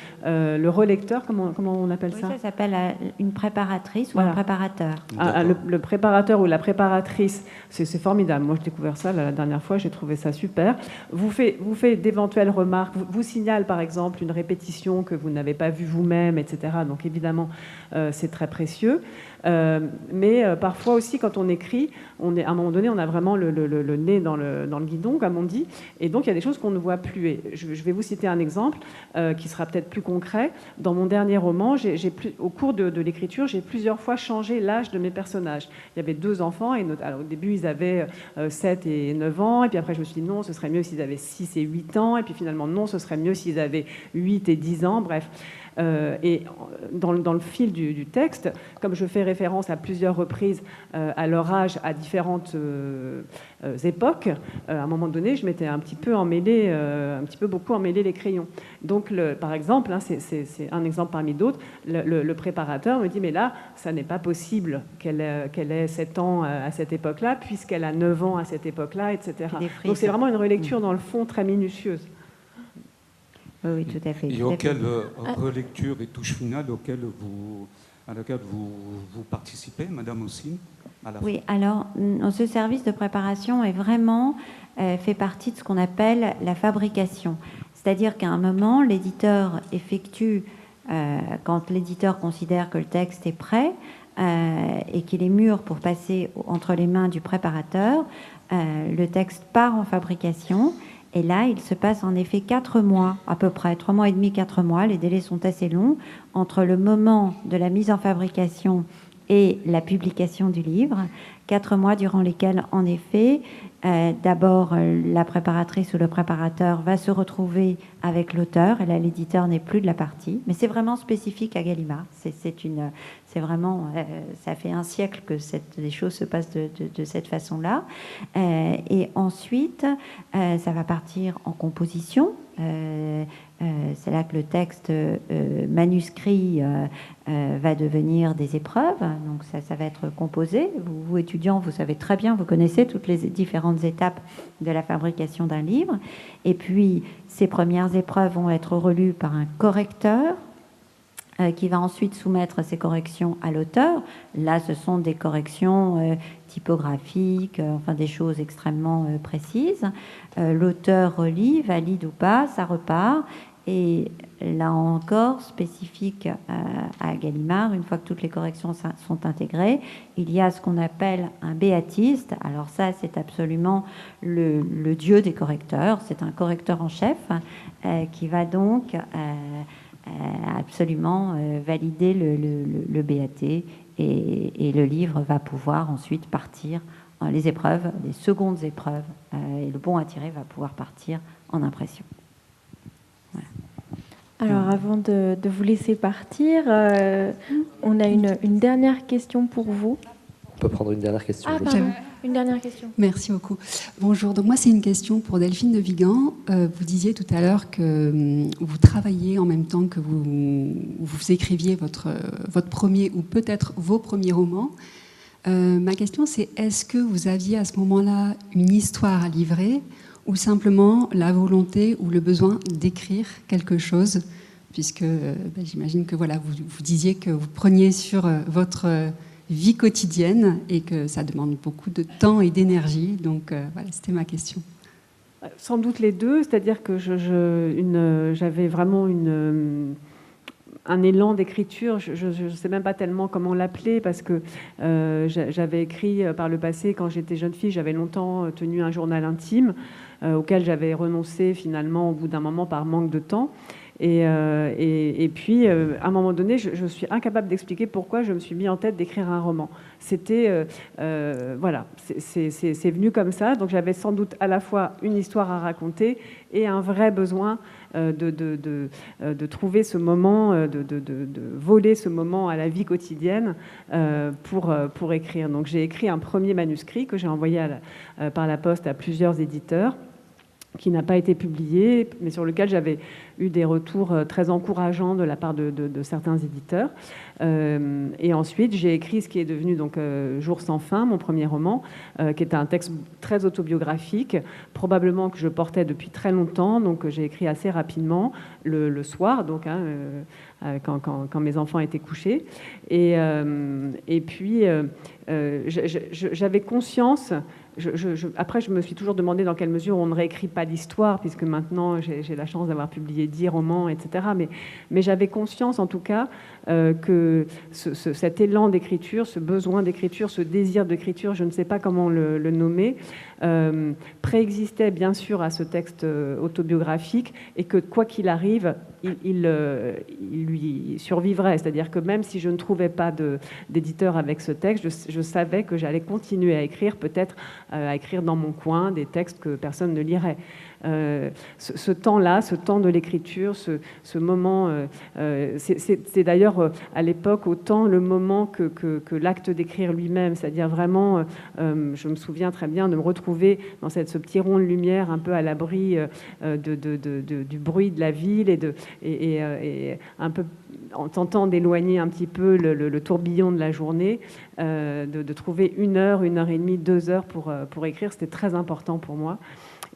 relecteur, comment on appelle ça? Ça s'appelle une préparatrice ou voilà. Un préparateur. Le préparateur ou la préparatrice, c'est formidable. Moi, j'ai découvert ça la dernière fois, j'ai trouvé ça super. Vous fait d'éventuelles remarques, vous signale par exemple une répétition que vous n'avez pas vue vous-même, etc. Donc évidemment, c'est très précieux. Mais parfois aussi, quand on écrit, à un moment donné, on a vraiment le nez dans le guidon, comme on dit, et donc il y a des choses qu'on ne voit plus. Et je vais vous citer un exemple qui sera peut-être plus concret. Dans mon dernier roman, au cours de l'écriture, j'ai plusieurs fois changé l'âge de mes personnages. Il y avait 2 enfants, alors au début, ils avaient 7 et 9 ans, et puis après, je me suis dit non, ce serait mieux s'ils avaient 6 et 8 ans, et puis finalement, non, ce serait mieux s'ils avaient 8 et 10 ans, bref. Et dans le fil du texte, comme je fais référence à plusieurs reprises à leur âge à différentes époques, à un moment donné, je m'étais un petit peu beaucoup emmêlé les crayons. Donc, par exemple, hein, c'est un exemple parmi d'autres, le préparateur me dit, mais là, ça n'est pas possible qu'elle ait 7 ans à cette époque-là, puisqu'elle a 9 ans à cette époque-là, etc. Donc, c'est vraiment une relecture dans le fond très minutieuse. Oui, tout à fait. Et auquel relecture et touche finale à laquelle vous participez, Madame Houssine? Oui, alors ce service de préparation est vraiment fait partie de ce qu'on appelle la fabrication. C'est-à-dire qu'à un moment, l'éditeur effectue, quand l'éditeur considère que le texte est prêt et qu'il est mûr pour passer entre les mains du préparateur, le texte part en fabrication. Et là, il se passe en effet 4 mois, à peu près, 3 mois et demi, 4 mois. Les délais sont assez longs entre le moment de la mise en fabrication et la publication du livre. 4 mois durant lesquels, en effet, d'abord, la préparatrice ou le préparateur va se retrouver avec l'auteur. Et là, l'éditeur n'est plus de la partie. Mais c'est vraiment spécifique à Gallimard. C'est vraiment, ça fait un siècle que les choses se passent de cette façon-là. Et ensuite, ça va partir en composition. C'est là que le texte manuscrit va devenir des épreuves. Donc ça va être composé. Vous, étudiants, vous savez très bien, vous connaissez toutes les différentes étapes de la fabrication d'un livre. Et puis, ces premières épreuves vont être relues par un correcteur qui va ensuite soumettre ces corrections à l'auteur. Là, ce sont des corrections typographiques, enfin des choses extrêmement précises. L'auteur relit, valide ou pas, ça repart. Et là encore, spécifique à Gallimard, une fois que toutes les corrections sont intégrées, il y a ce qu'on appelle un béatiste. Alors ça, c'est absolument le dieu des correcteurs. C'est un correcteur en chef qui va donc absolument valider le BAT et le livre va pouvoir ensuite partir les épreuves, les secondes épreuves et le bon à tirer va pouvoir partir en impression. Voilà. Alors avant de vous laisser partir, on a une dernière question pour vous. On peut prendre une dernière question. Ah pardon, une dernière question. Merci beaucoup. Bonjour, donc moi c'est une question pour Delphine de Vigan. Vous disiez tout à l'heure que vous travailliez en même temps que vous écriviez votre premier ou peut-être vos premiers romans. Ma question c'est, est-ce que vous aviez à ce moment-là une histoire à livrer ou simplement la volonté ou le besoin d'écrire quelque chose, puisque j'imagine que voilà, vous disiez que vous preniez sur votre vie quotidienne et que ça demande beaucoup de temps et d'énergie. Donc voilà, c'était ma question. Sans doute les deux, c'est-à-dire que j'avais vraiment un élan d'écriture. Je ne sais même pas tellement comment l'appeler parce que j'avais écrit par le passé, quand j'étais jeune fille, j'avais longtemps tenu un journal intime auquel j'avais renoncé finalement au bout d'un moment par manque de temps. Et puis, à un moment donné, je suis incapable d'expliquer pourquoi je me suis mis en tête d'écrire un roman. C'était, voilà, c'est venu comme ça. Donc, j'avais sans doute à la fois une histoire à raconter et un vrai besoin de trouver ce moment, de voler ce moment à la vie quotidienne pour écrire. Donc, j'ai écrit un premier manuscrit que j'ai envoyé par la poste à plusieurs éditeurs, qui n'a pas été publié, mais sur lequel j'avais eu des retours très encourageants de la part de certains éditeurs. Et ensuite, j'ai écrit ce qui est devenu donc Jour sans fin, mon premier roman, qui est un texte très autobiographique, probablement que je portais depuis très longtemps, donc j'ai écrit assez rapidement, le soir, donc quand mes enfants étaient couchés. Et puis, j'avais conscience... Après, je me suis toujours demandé dans quelle mesure on ne réécrit pas l'histoire, puisque maintenant j'ai la chance d'avoir publié 10 romans, etc. Mais j'avais conscience, en tout cas, que cet élan d'écriture, ce besoin d'écriture, ce désir d'écriture, je ne sais pas comment le nommer, préexistait bien sûr à ce texte autobiographique, et que quoi qu'il arrive, il lui survivrait. C'est-à-dire que même si je ne trouvais pas d'éditeur avec ce texte, je savais que j'allais continuer à écrire, peut-être à écrire dans mon coin des textes que personne ne lirait. Ce temps-là, ce temps de l'écriture, ce moment, c'est d'ailleurs à l'époque autant le moment que l'acte d'écrire lui-même, c'est-à-dire vraiment, je me souviens très bien de me retrouver dans ce petit rond de lumière un peu à l'abri du bruit de la ville et un peu en tentant d'éloigner un petit peu le tourbillon de la journée, de trouver 1 heure, 1 heure et demie, 2 heures pour écrire. C'était très important pour moi.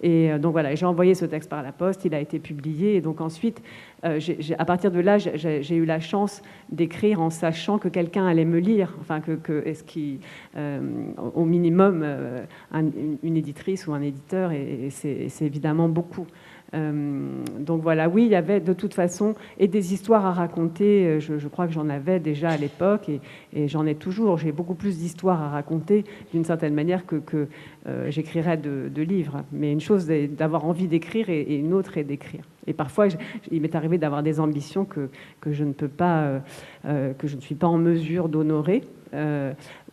Et donc voilà, j'ai envoyé ce texte par la poste, il a été publié. Et donc ensuite, à partir de là, j'ai eu la chance d'écrire en sachant que quelqu'un allait me lire. Enfin, au minimum, une éditrice ou un éditeur, et c'est évidemment beaucoup. Donc voilà, oui, il y avait de toute façon et des histoires à raconter. Je crois que j'en avais déjà à l'époque et j'en ai toujours. J'ai beaucoup plus d'histoires à raconter d'une certaine manière que j'écrirais de livres. Mais une chose est d'avoir envie d'écrire et une autre est d'écrire. Et parfois, il m'est arrivé d'avoir des ambitions que je ne peux pas, que je ne suis pas en mesure d'honorer.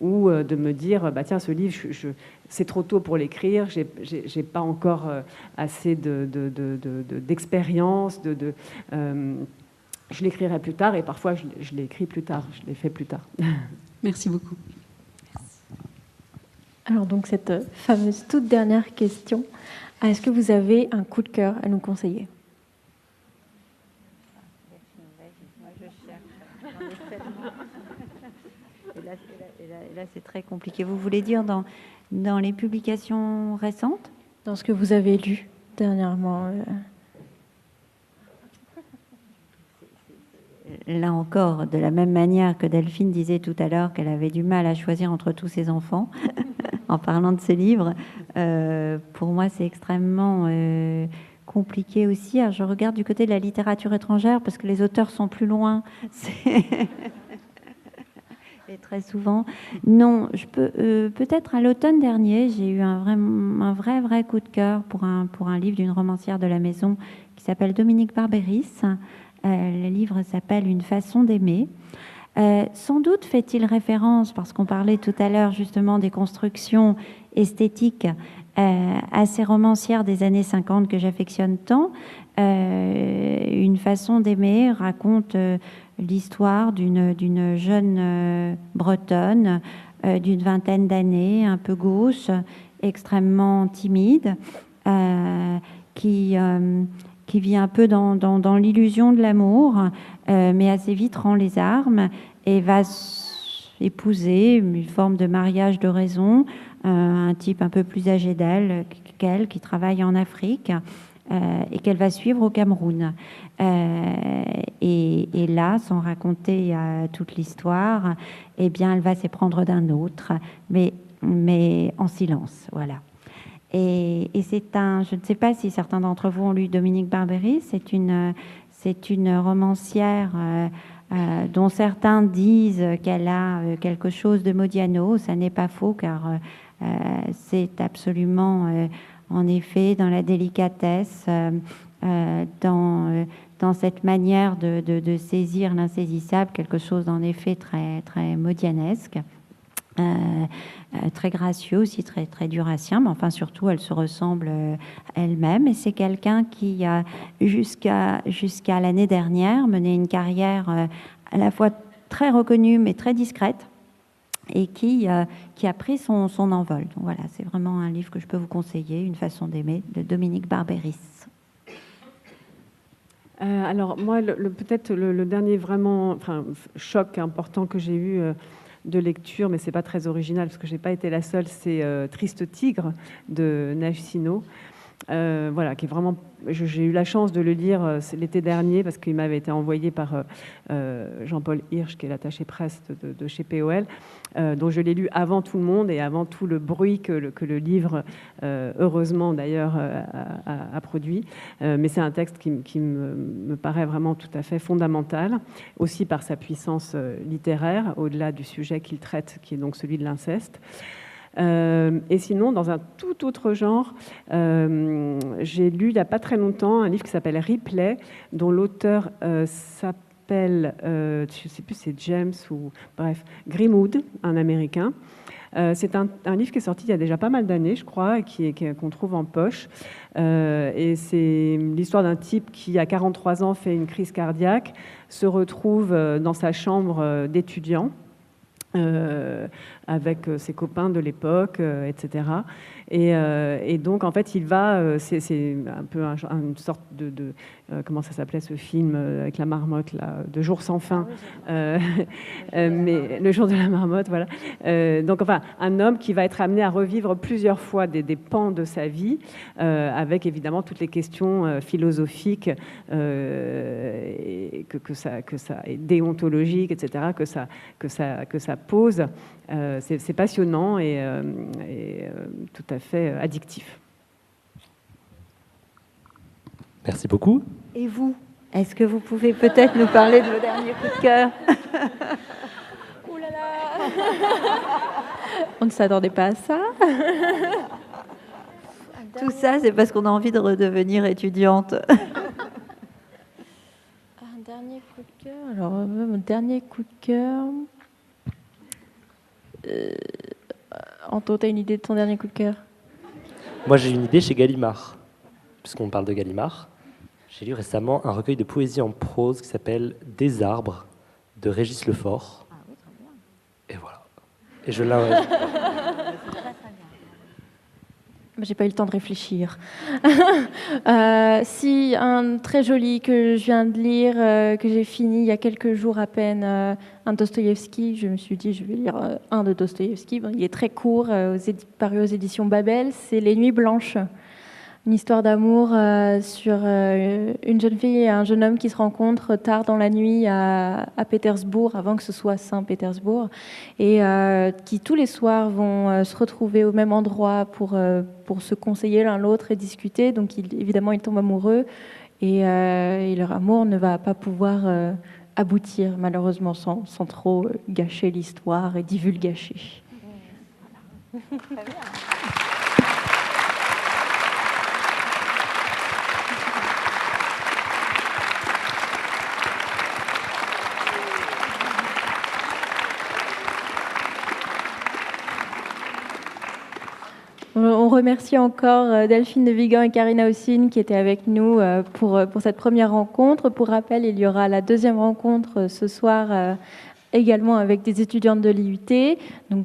Ou de me dire, bah tiens, ce livre, c'est trop tôt pour l'écrire, j'ai pas encore assez d'expérience, je l'écrirai plus tard, et parfois je l'écris plus tard, je l'ai fait plus tard. Merci beaucoup. Alors donc cette fameuse toute dernière question, est-ce que vous avez un coup de cœur à nous conseiller ? Et là, c'est très compliqué. Vous voulez dire dans les publications récentes ? Dans ce que vous avez lu dernièrement Là encore, de la même manière que Delphine disait tout à l'heure qu'elle avait du mal à choisir entre tous ses enfants, en parlant de ses livres, pour moi, c'est extrêmement compliqué aussi. Alors, je regarde du côté de la littérature étrangère parce que les auteurs sont plus loin. Et très souvent, non, je peux peut-être à l'automne dernier, j'ai eu un vrai coup de cœur pour un livre d'une romancière de la maison qui s'appelle Dominique Barbéris. Le livre s'appelle Une façon d'aimer. Sans doute fait-il référence, parce qu'on parlait tout à l'heure justement des constructions esthétiques à ces romancières des années 50 que j'affectionne tant. Une façon d'aimer raconte l'histoire d'une jeune bretonne d'une vingtaine d'années, un peu gauche, extrêmement timide, qui vit un peu dans l'illusion de l'amour, mais assez vite rend les armes et va épouser une forme de mariage de raison, un type un peu plus âgé qu'elle, qui travaille en Afrique, et qu'elle va suivre au Cameroun. Et là, sans raconter toute l'histoire, eh bien, elle va s'éprendre d'un autre, mais en silence, voilà. Et c'est je ne sais pas si certains d'entre vous ont lu Dominique Barbéris, c'est une romancière dont certains disent qu'elle a quelque chose de Modiano. Ça n'est pas faux, car c'est absolument, en effet, dans la délicatesse, dans cette manière de saisir l'insaisissable, quelque chose en effet très, très modianesque. Très gracieux aussi, très, très durassien, mais enfin surtout elle se ressemble elle-même, et c'est quelqu'un qui a jusqu'à l'année dernière mené une carrière à la fois très reconnue mais très discrète, et qui a pris son envol. Donc voilà, c'est vraiment un livre que je peux vous conseiller, Une façon d'aimer, de Dominique Barbéris. Alors moi, peut-être le dernier vraiment choc important que j'ai eu de lecture, mais c'est pas très original parce que j'ai pas été la seule, c'est Triste Tigre de Neige Sino. Voilà, qui est vraiment. J'ai eu la chance de le lire l'été dernier parce qu'il m'avait été envoyé par Jean-Paul Hirsch, qui est l'attaché presse de chez POL, dont je l'ai lu avant tout le monde et avant tout le bruit que le livre, heureusement d'ailleurs, a produit. Mais c'est un texte qui me paraît vraiment tout à fait fondamental, aussi par sa puissance littéraire, au-delà du sujet qu'il traite, qui est donc celui de l'inceste. Et sinon, dans un tout autre genre, j'ai lu il n'y a pas très longtemps un livre qui s'appelle Ripley, dont l'auteur s'appelle, je ne sais plus, c'est James ou bref, Greenwood, un Américain. C'est un livre qui est sorti il y a déjà pas mal d'années, je crois, et qu'on trouve en poche. Et c'est l'histoire d'un type qui, à 43 ans, fait une crise cardiaque, se retrouve dans sa chambre d'étudiant, avec ses copains de l'époque, etc. Et donc, en fait, il va... c'est un peu une sorte de comment ça s'appelait ce film avec la marmotte, là, de Jour sans fin. Mais le jour de la marmotte, voilà. Donc, enfin, un homme qui va être amené à revivre plusieurs fois des pans de sa vie, avec évidemment toutes les questions philosophiques et que ça et déontologiques, etc., que ça pose. C'est passionnant et tout à fait addictif. Merci beaucoup. Et vous, est-ce que vous pouvez peut-être nous parler de vos derniers coups de cœur? Ouh là là. On ne s'attendait pas à ça. Tout ça, c'est parce qu'on a envie de redevenir étudiante. Un dernier coup de cœur. Alors, mon dernier coup de cœur. Anto, tu as une idée de ton dernier coup de cœur? Moi, j'ai une idée chez Gallimard, puisqu'on parle de Gallimard. J'ai lu récemment un recueil de poésie en prose qui s'appelle Des arbres de Régis Lefort. Ah oui, très bien. Et voilà. Et je l'invite. J'ai pas eu le temps de réfléchir. Si, un très joli que je viens de lire, que j'ai fini il y a quelques jours à peine, un Dostoïevski. Je me suis dit, je vais lire un de Dostoïevski. Bon, il est très court, paru aux éditions Babel. C'est Les Nuits Blanches. Une histoire d'amour sur une jeune fille et un jeune homme qui se rencontrent tard dans la nuit à Pétersbourg, avant que ce soit Saint-Pétersbourg, et qui tous les soirs vont se retrouver au même endroit pour se conseiller l'un l'autre et discuter. Donc évidemment, ils tombent amoureux et leur amour ne va pas pouvoir aboutir, malheureusement, sans trop gâcher l'histoire et divulgacher. Très bien. On remercie encore Delphine de Vigan et Karina Houssine qui étaient avec nous pour cette première rencontre. Pour rappel, il y aura la deuxième rencontre ce soir également avec des étudiantes de l'IUT. Donc